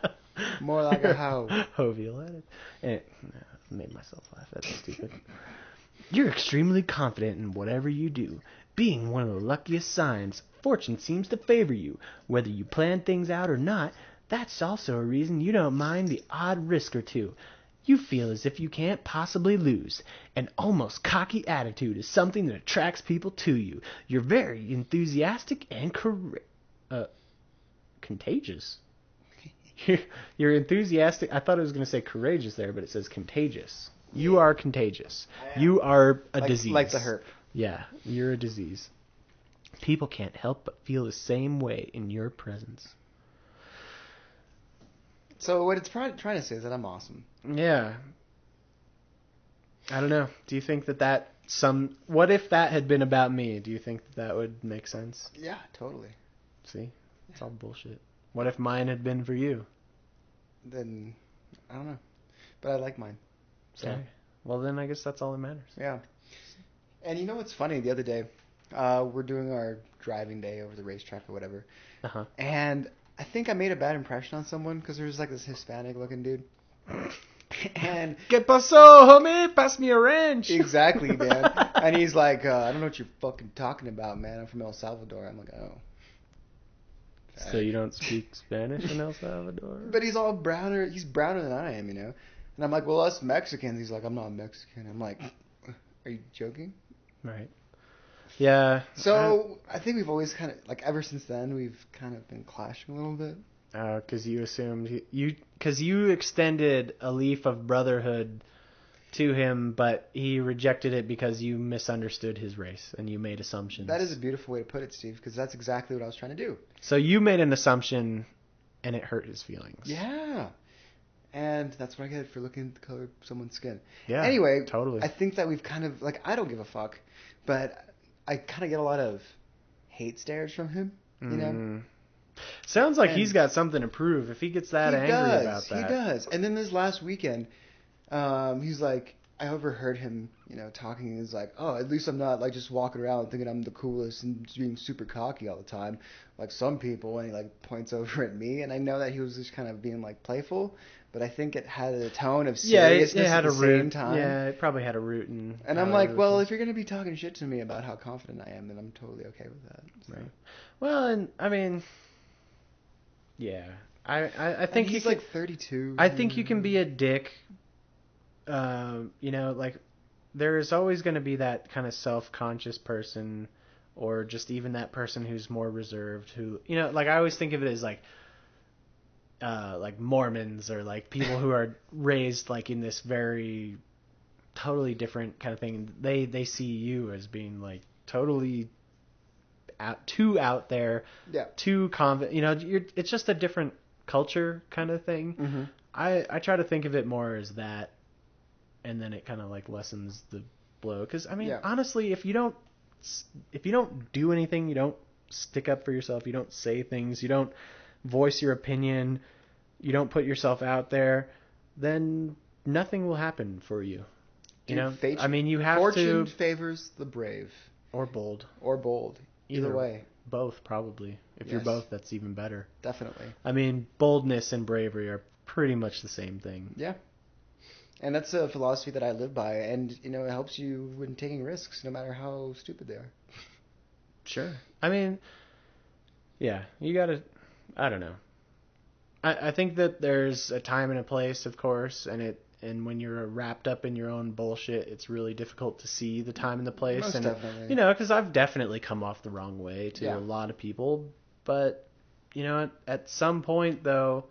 More like a hoe. Jovial attitude. I made myself laugh. That's stupid. You're extremely confident in whatever you do. Being one of the luckiest signs, fortune seems to favor you. Whether you plan things out or not, that's also a reason you don't mind the odd risk or two. You feel as if you can't possibly lose. An almost cocky attitude is something that attracts people to you. You're very enthusiastic and contagious. You're enthusiastic. I thought it was going to say courageous there, but it says contagious. You are contagious. You are a disease. Like the herp. Yeah, you're a disease. People can't help but feel the same way in your presence. So what it's trying to say is that I'm awesome. Yeah. I don't know. Do you think what if that had been about me? Do you think that would make sense? Yeah, totally. See? It's all bullshit. What if mine had been for you? Then, I don't know. But I like mine. So. Okay. Well, then I guess that's all that matters. Yeah. And you know what's funny? The other day, we're doing our driving day over the racetrack or whatever. Uh-huh. And I think I made a bad impression on someone because there was like this Hispanic-looking dude. And ¿Qué pasó, homie? Pass me a wrench. Exactly, man. And he's like, I don't know what you're fucking talking about, man. I'm from El Salvador. I'm like, oh. So you don't speak Spanish in El Salvador? But he's all browner. He's browner than I am, you know. And I'm like, well, us Mexicans. He's like, I'm not Mexican. I'm like, are you joking? Right. Yeah. So I think we've always kind of, like, ever since then, we've kind of been clashing a little bit. Because you assumed because you extended a leaf of brotherhood to him, but he rejected it because you misunderstood his race and you made assumptions. That is a beautiful way to put it, Steve, because that's exactly what I was trying to do. So you made an assumption, and it hurt his feelings. Yeah. And that's what I get for looking at the color of someone's skin. Yeah. Anyway, totally. I think that we've kind of, like, I don't give a fuck, but I kind of get a lot of hate stares from him, you know? Sounds like he's got something to prove if he gets that angry about that. He does. And then this last weekend, he's like, I overheard him, you know, talking. He's like, oh, at least I'm not, like, just walking around thinking I'm the coolest and being super cocky all the time, like some people. And he, like, points over at me. And I know that he was just kind of being, like, playful, but I think it had a tone of seriousness at the same time. Yeah, it probably had a root in. And I'm like, well, if you're going to be talking shit to me about how confident I am, then I'm totally okay with that. So. Right. Well, and I mean, yeah, I think he's like 32. I think you can be a dick. You know, like there's always going to be that kind of self-conscious person, or just even that person who's more reserved. Who, you know, like I always think of it as like Mormons or like people who are raised like in this very totally different kind of thing. They see you as being like totally out there, too confident. You know, it's just a different culture kind of thing. Mm-hmm. I try to think of it more as that, and then it kind of like lessens the blow. Because I mean, honestly, if you don't do anything, you don't stick up for yourself, you don't say things, you don't voice your opinion, you don't put yourself out there, then nothing will happen for you. You know, I mean, you have fortune favors the brave, or bold, Either way. Both, probably. If you're both, that's even better. Definitely. I mean, boldness and bravery are pretty much the same thing. Yeah. And that's a philosophy that I live by. And, you know, it helps you when taking risks, no matter how stupid they are. Sure. I mean, yeah, you gotta, I don't know. I think that there's a time and a place, of course, and when you're wrapped up in your own bullshit, it's really difficult to see the time and the place. Most definitely. You know, because I've definitely come off the wrong way to a lot of people. But, you know, at some point, though,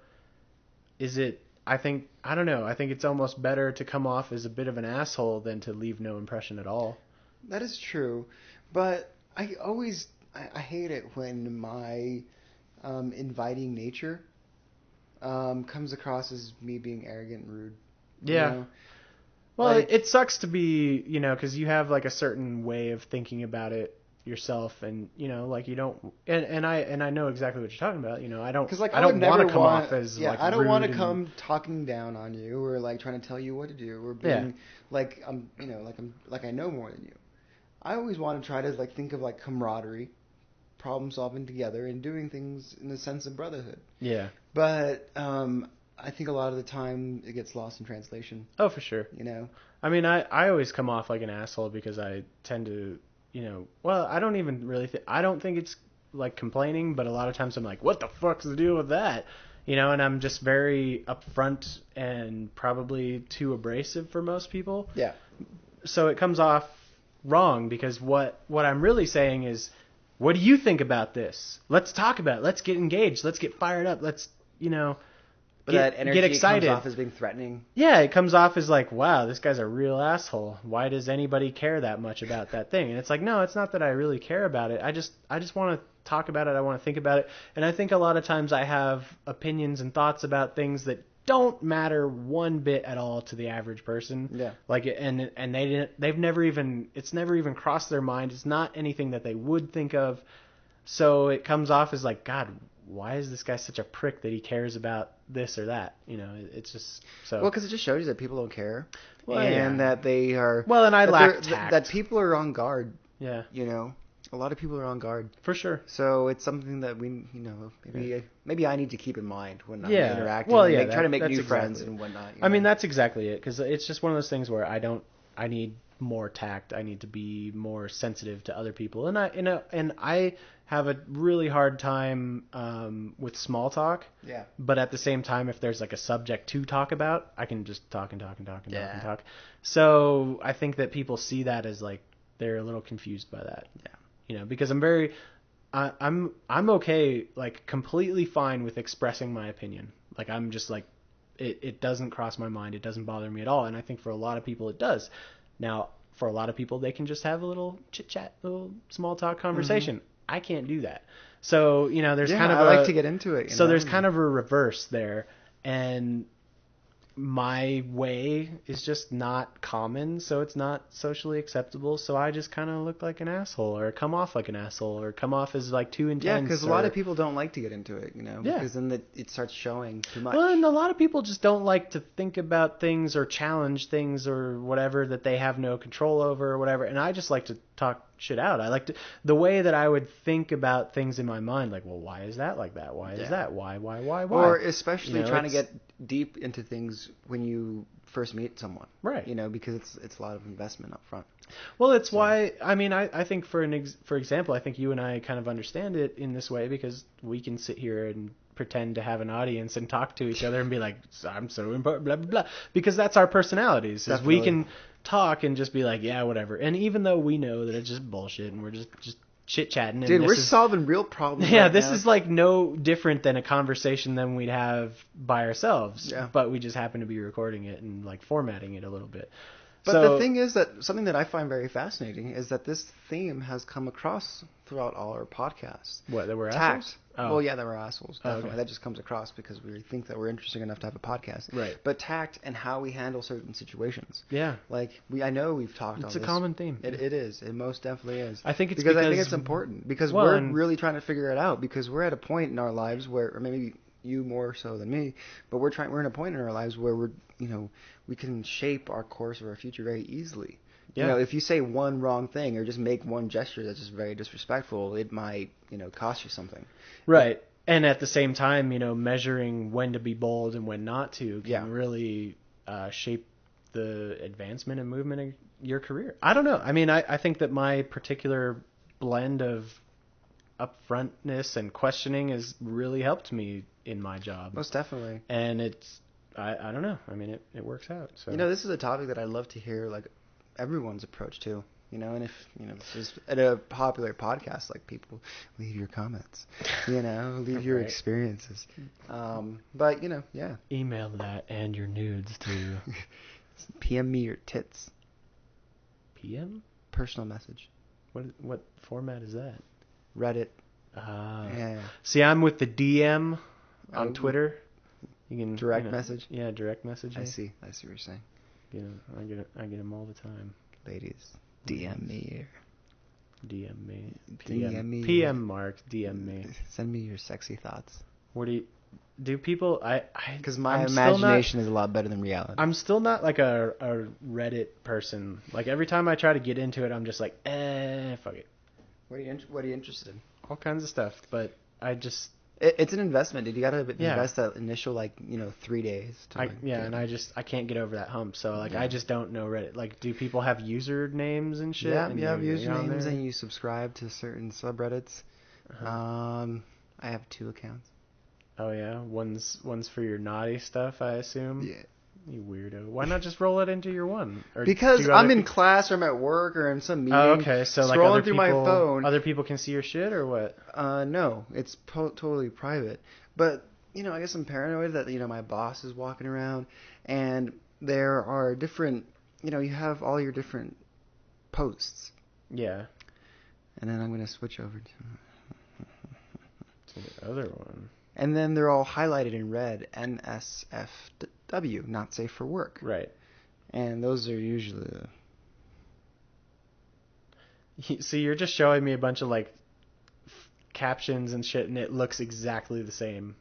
I don't know. I think it's almost better to come off as a bit of an asshole than to leave no impression at all. That is true. But I hate it when my inviting nature comes across as me being arrogant and rude. Yeah. You know? Well, like, it sucks to be, you know, because you have like a certain way of thinking about it yourself, and you know, like you don't, and I know exactly what you're talking about. You know, I don't want to come off as like I don't want to rude come talking down on you or like trying to tell you what to do or being like like I know more than you. I always want to try to like think of like camaraderie, problem solving together, and doing things in the sense of brotherhood. Yeah. But I think a lot of the time it gets lost in translation. Oh, for sure. You know? I mean, I always come off like an asshole because I tend to, you know, well, I don't even really I don't think it's like complaining, but a lot of times I'm like, what the fuck's the deal with that? You know, and I'm just very upfront and probably too abrasive for most people. Yeah. So it comes off wrong because what I'm really saying is, what do you think about this? Let's talk about it. Let's get engaged. Let's get fired up. Let's, you know, but that energy get excited. Comes off as being threatening. Yeah, it comes off as like, wow, this guy's a real asshole. Why does anybody care that much about that thing? And it's like, no, it's not that I really care about it. I just want to talk about it. I want to think about it. And I think a lot of times I have opinions and thoughts about things that don't matter one bit at all to the average person. Yeah. Like, and they've never even, it's never even crossed their mind. It's not anything that they would think of. So it comes off as like, God, why is this guy such a prick that he cares about this or that? You know, it's just so. Well, because it just shows you that people don't care, well, and that they are. Well, and I lack tact. That people are on guard. Yeah. You know, a lot of people are on guard. For sure. So it's something that we, you know, maybe I need to keep in mind when I'm interacting. Well, and try to make new friends and whatnot. I mean, that's exactly it. Because it's just one of those things where I need more tact. I need to be more sensitive to other people. And I have a really hard time with small talk. Yeah. But at the same time, if there's like a subject to talk about, I can just talk and talk and talk and talk and talk. So I think that people see that as like they're a little confused by that. Yeah. You know, because I'm okay, like completely fine with expressing my opinion. Like I'm just like, it doesn't cross my mind. It doesn't bother me at all. And I think for a lot of people it does. Now, for a lot of people, they can just have a little chit chat, little small talk conversation. Mm-hmm. I can't do that. So, you know, there's kind of I like to get into it. So there's kind of a reverse there. And my way is just not common, so it's not socially acceptable. So I just kind of look like an asshole, or come off like an asshole, or come off as like too intense. Yeah, because a lot of people don't like to get into it, you know, because then it starts showing too much. Well, and a lot of people just don't like to think about things or challenge things or whatever that they have no control over or whatever. And I just like to talk shit out. I like to, the way that I would think about things in my mind, like, well, why is that like that? Why is that? Why? Or especially trying to get deep into things when you first meet someone. Right. You know, because it's a lot of investment up front. Well, it's why, I mean, I think for example, I think you and I kind of understand it in this way because we can sit here and pretend to have an audience and talk to each other and be like, I'm so important, blah, blah, blah. Because that's our personalities. Is we can talk and just be like, yeah, whatever. And even though we know that it's just bullshit and we're just chit-chatting. Dude, we're solving real problems. Yeah, this is like no different than a conversation than we'd have by ourselves. Yeah. But we just happen to be recording it and like formatting it a little bit. But the thing is that something that I find very fascinating is that this theme has come across throughout all our podcasts. What, that we're tact. Assholes? Oh. Well, yeah, that we're assholes. Definitely. Okay. That just comes across because we think that we're interesting enough to have a podcast. Right. But tact and how we handle certain situations. Yeah. Like, I know we've talked on this. It's a common theme. It is. It most definitely is. I think it's because I think it's important. Because we're really trying to figure it out. Because we're at a point in our lives where, or maybe you more so than me, but we're in a point in our lives where we can shape our course of our future very easily. Yeah. You know, if you say one wrong thing or just make one gesture that's just very disrespectful, it might, cost you something. Right. And at the same time, measuring when to be bold and when not to can really shape the advancement and movement of your career. I don't know. I mean, I think that my particular blend of upfrontness and questioning has really helped me in my job. Most definitely. And it's, I don't know. I mean, it works out. So this is a topic that I'd love to hear, like, everyone's approach to. And if, this is at a popular podcast, like, people leave your comments, leave your experiences. But, yeah. Email that and your nudes to... PM me your tits. PM? Personal message. What format is that? Reddit. Yeah. See, I'm with the DM on Twitter. You can direct message? Yeah, direct message. I see what you're saying. I get them all the time. Ladies, DM me. DM me. DM me. PM Mark, DM me. Send me your sexy thoughts. What do people? Because my imagination is a lot better than reality. I'm still not like a Reddit person. Like every time I try to get into it, I'm just like, fuck it. What are you interested in? All kinds of stuff, but I just. It's an investment, dude. You gotta invest that initial 3 days. And I can't get over that hump. So I just don't know Reddit. Like, do people have usernames and shit? Yeah, you have usernames and you subscribe to certain subreddits. I have 2 accounts. Oh yeah, one's for your naughty stuff, I assume. Yeah. You weirdo. Why not just roll it into your one? Or because I'm in class or I'm at work or in some meeting. Oh, okay. So like scrolling through my phone. Other people can see your shit or what? No, it's totally private. But I guess I'm paranoid that my boss is walking around, and there are different. You have all your different posts. Yeah. And then I'm gonna switch over to the other one. And then they're all highlighted in red, NSFW, not safe for work. Right. And those are usually... See, you're just showing me a bunch of, captions and shit, and it looks exactly the same.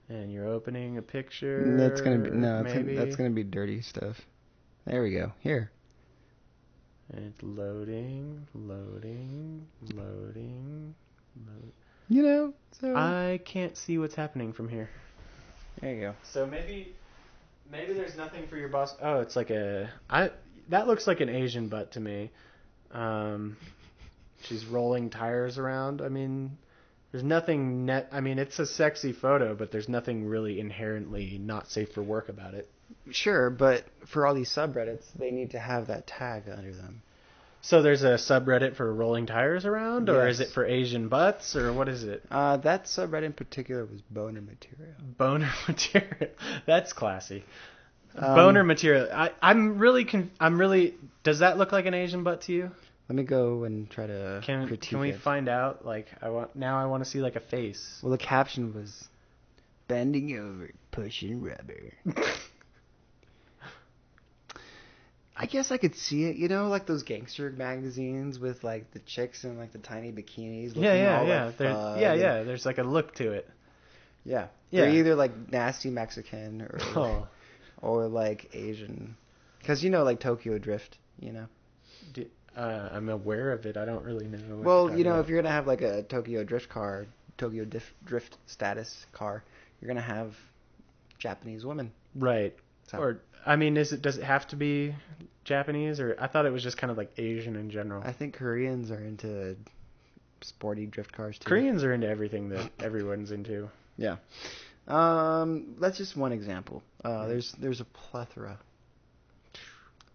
And you're opening a picture... That's going to be... No, that's going to be dirty stuff. There we go. Here. And it's loading. So... I can't see what's happening from here. There you go. So maybe Maybe there's nothing for your boss. Oh, it's like that looks like an Asian butt to me. She's rolling tires around. I mean, there's nothing I mean, it's a sexy photo, but there's nothing really inherently not safe for work about it. Sure, but for all these subreddits, they need to have that tag under them. So there's a subreddit for rolling tires around, or Yes. is it for Asian butts, or what is it? That subreddit in particular was boner material. Boner material. That's classy. Boner material. I'm really. Does that look like an Asian butt to you? Let me go and try to critique Can we it. find out? Like, I want to see like a face. Well, the caption was bending over, pushing rubber. I guess I could see it, like those gangster magazines with like the chicks in like the tiny bikinis. Looking all like fun. There's like a look to it. Yeah. Yeah. They're either like nasty Mexican or like Asian, because like Tokyo Drift, I'm aware of it. I don't really know. Well, if you're gonna have like a Tokyo Drift Drift status car, you're gonna have Japanese women. Right. So. Or I mean, does it have to be Japanese, or I thought it was just kind of like Asian in general. I think Koreans are into sporty drift cars too. Koreans are into everything that everyone's into. Yeah. That's just one example. There's a plethora.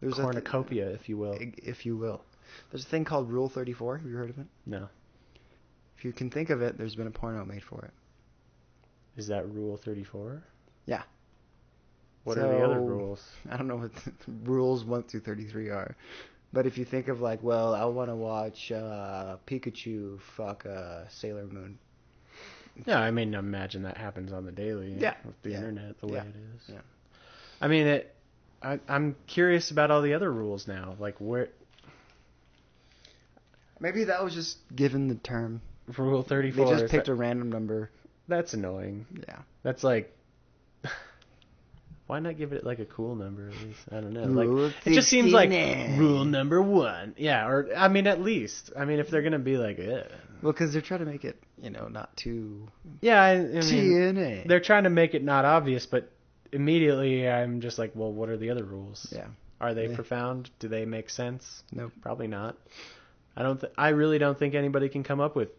There's cornucopia, if you will. If you will. There's a thing called Rule 34. Have you heard of it? No. If you can think of it, there's been a porno made for it. Is that Rule 34? Yeah. What are the other rules? I don't know what rules 1 through 33 are. But if you think of like, well, I want to watch Pikachu fuck Sailor Moon. Yeah, I mean, imagine that happens on the daily. Yeah. With the internet the way it is. Yeah. I mean, I'm curious about all the other rules now. Like where. Maybe that was just given the term. Rule 34. They just picked a random number. That's annoying. Yeah. That's like. Why not give it like a cool number at least? I don't know. Rule like it just seems like 69. rule number 1. Yeah, or I mean at least. I mean if they're gonna be like, well, because they're trying to make it, not too. Yeah, I mean, TNA. They're trying to make it not obvious, but immediately I'm just like, well, what are the other rules? Yeah. Are they profound? Do they make sense? Nope. Probably not. I really don't think anybody can come up with.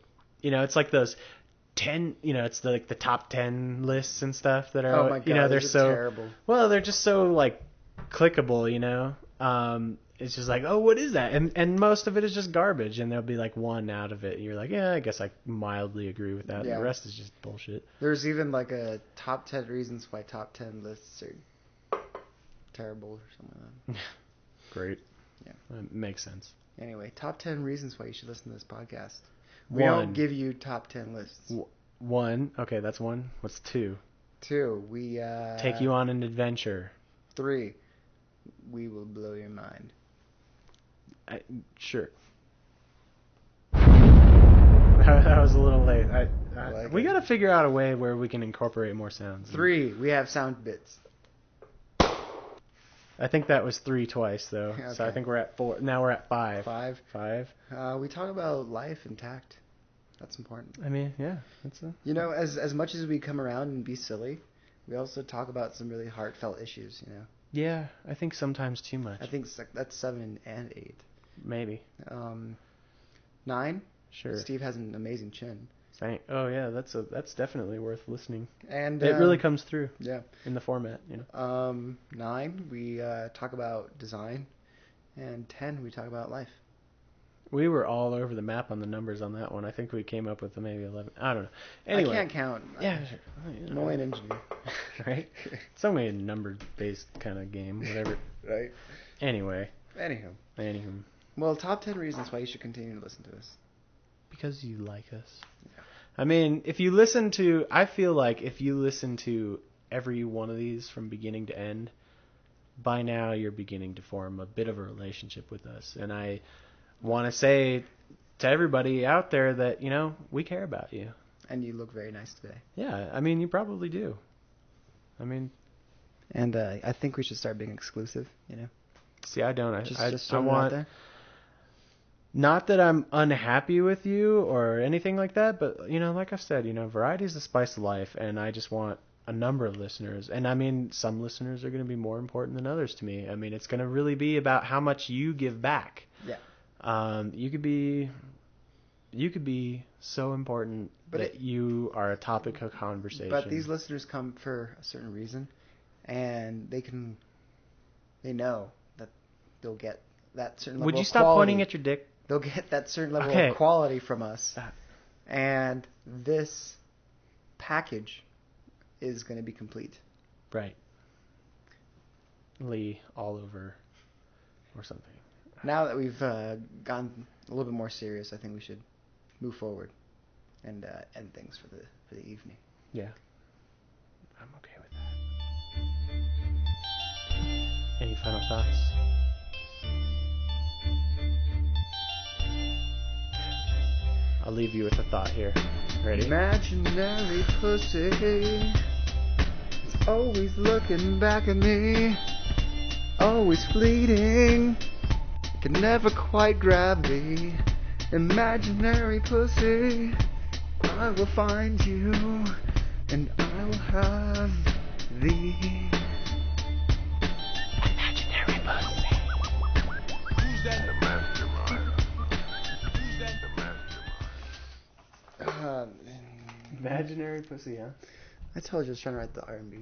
It's like those 10. It's like the top 10 lists and stuff that are. Oh my God, they're so terrible. Well, they're just so like clickable. It's just like, oh, what is that? And most of it is just garbage, and there'll be like one out of it. You're like, yeah, I guess I mildly agree with that. Yeah. And the rest is just bullshit. There's even like a top 10 reasons why top 10 lists are terrible or something like that. Great. Yeah. That makes sense. Anyway, top 10 reasons why you should listen to this podcast. We 1. don't give you top 10 lists. 1. Okay, that's 1. What's 2? 2. We take you on an adventure. 3. We will blow your mind. Sure. That was a little late. We got to figure out a way where we can incorporate more sounds. 3. We have sound bits. I think that was 3 twice, though. Okay. So I think we're at 4. Now we're at 5. 5. 5. We talk about life and tact. That's important. I mean, yeah. As much as we come around and be silly, we also talk about some really heartfelt issues, Yeah, I think sometimes too much. I think that's 7 and 8. Maybe. 9. Sure. Steve has an amazing chin. Oh yeah, that's definitely worth listening. And it really comes through. Yeah. In the format, 9, we talk about design, and 10, we talk about life. We were all over the map on the numbers on that one. I think we came up with maybe 11. I don't know. Anyway. I can't count. Yeah. I'm only an engineer. Right? It's only a number-based kind of game, whatever. Right. Anyway. Anywho. Well, top 10 reasons why you should continue to listen to us. Because you like us. Yeah. I mean, I feel like if you listen to every one of these from beginning to end, by now you're beginning to form a bit of a relationship with us. And I want to say to everybody out there that, we care about you. And you look very nice today. Yeah, I mean, you probably do. I mean... And I think we should start being exclusive, See, I don't. I want... There. Not that I'm unhappy with you or anything like that, but, like I've said, variety is the spice of life, and I a number of listeners. And I mean, some listeners are going to be more important than others to me. I mean, it's going to really be about how much you give back. Yeah. You could be so important that you are a topic of conversation. But these listeners come for a certain reason, and they know that they'll get that certain level of quality. Would you stop pointing at your dick? They'll get that certain level of quality from us. And this package is going to be complete. Right. Lee all over or something. Now that we've gone a little bit more serious, I think we should move forward and end things for the evening. Yeah. I'm okay with that. Any final thoughts? I'll leave you with a thought here. Ready? Imaginary pussy, it's always looking back at me, always fleeting, can never quite grab me. Imaginary pussy, I will find you, and I will have thee. Imaginary pussy. Who's that? The mastermind. Who's that? The mastermind. Imaginary pussy, huh? I told you I was trying to write the R&B.